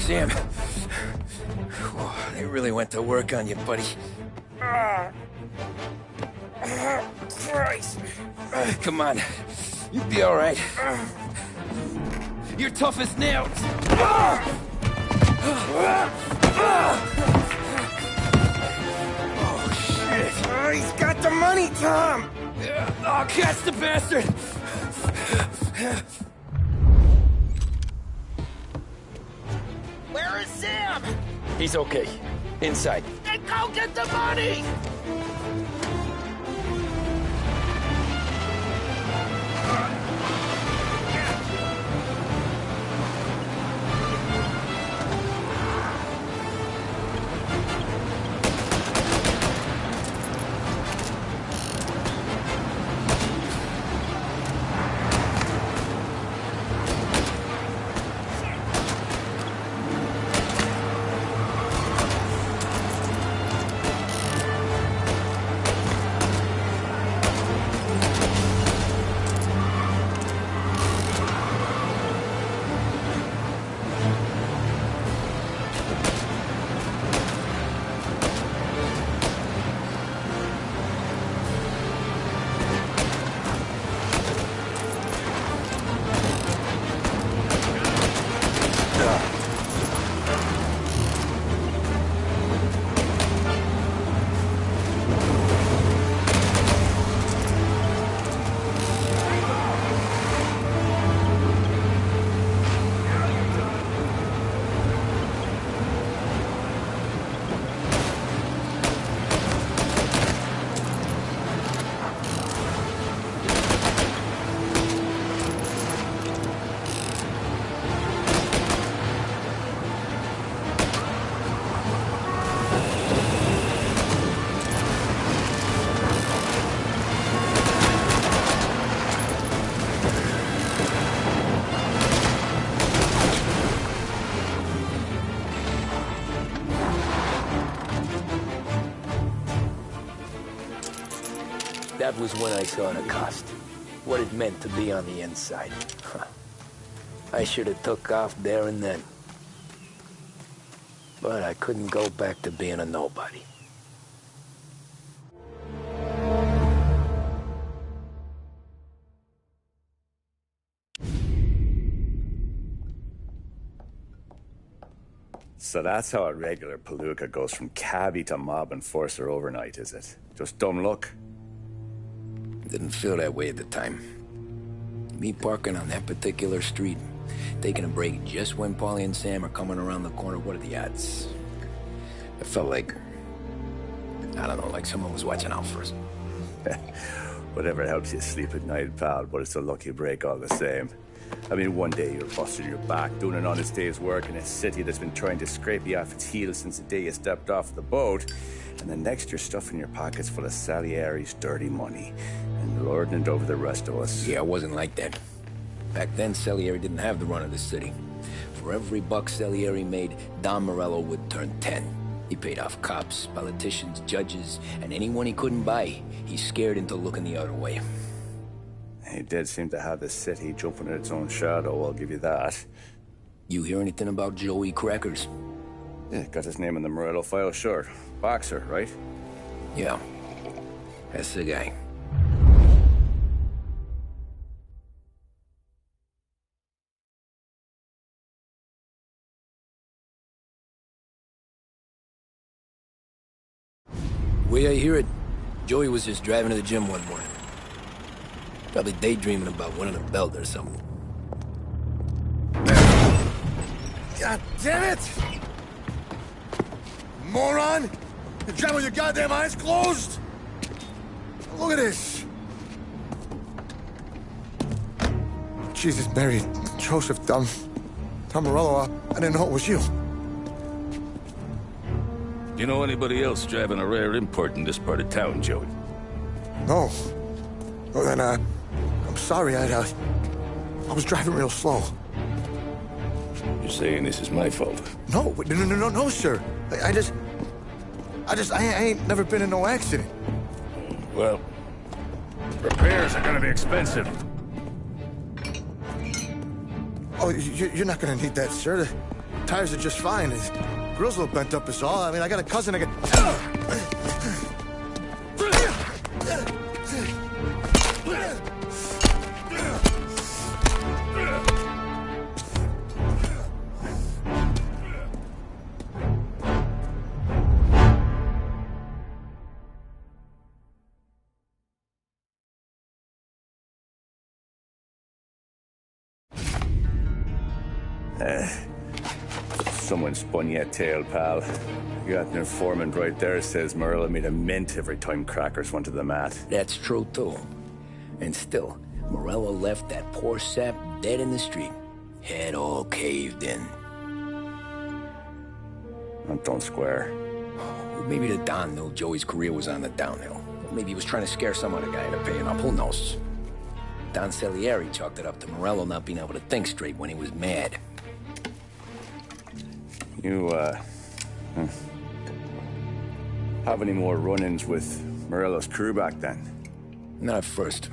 Sam. They really went to work on you, buddy. Christ. Come on. You'll be all right. You're tough as nails. Oh, shit. Oh, he's got the money, Tom. Oh, catch the bastard. Where is Sam? He's okay. Inside. Then go get the money! That was when I saw the cost. What it meant to be on the inside. I should have took off there and then. But I couldn't go back to being a nobody. So that's how a regular palooka goes from cabbie to mob enforcer overnight, is it? Just dumb luck? Didn't feel that way at the time. Me parking on that particular street, taking a break just when Paulie and Sam are coming around the corner, what are the odds? I felt like, I don't know, like someone was watching out for us. Whatever helps you sleep at night, pal, but it's a lucky break all the same. I mean, one day you're busting your back, doing an honest day's work in a city that's been trying to scrape you off its heels since the day you stepped off the boat, and the next you're stuffing your pockets full of Salieri's dirty money and lording it over the rest of us. Yeah, it wasn't like that. Back then, Salieri didn't have the run of the city. For every buck Salieri made, Don Morello would turn 10. He paid off cops, politicians, judges, and anyone he couldn't buy, he scared into looking the other way. He did seem to have the city jumping at its own shadow, I'll give you that. You hear anything about Joey Crackers? Yeah, got his name in the Morello file, sure. Boxer, right? Yeah, that's the guy. Way I hear it, Joey was just driving to the gym one morning. Probably daydreaming about winning a belt or something. God damn it! Moron! You're driving with your goddamn eyes closed? Look at this! Jesus, Mary, Joseph, Tom Morello, I didn't know it was you. You know anybody else driving a rare import in this part of town, Joey? No. Well, then, I'm sorry, I was driving real slow. You're saying this is my fault? No, sir. I ain't never been in no accident. Well, repairs are gonna be expensive. Oh, you're not gonna need that, sir. Tires are just fine. His grill's a little bent up is all. I mean, I got a cousin I got... Someone spun you a tale, pal. You got an informant right there says Morello made a mint every time crackers went to the mat. That's true, too. And still, Morello left that poor sap dead in the street. Head all caved in. That don't square. Maybe the Don knew Joey's career was on the downhill. Maybe he was trying to scare some other guy into paying up. Who knows? Don Salieri chalked it up to Morello not being able to think straight when he was mad. You, have any more run-ins with Morello's crew back then? Not at first.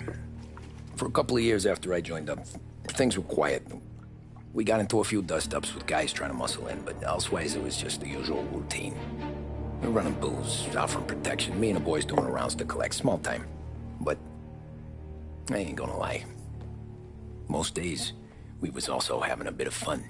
For a couple of years after I joined up, things were quiet. We got into a few dust-ups with guys trying to muscle in, but elsewise it was just the usual routine. We were running booze, offering protection, me and the boys doing rounds to collect, small time. But I ain't gonna lie. Most days, we was also having a bit of fun.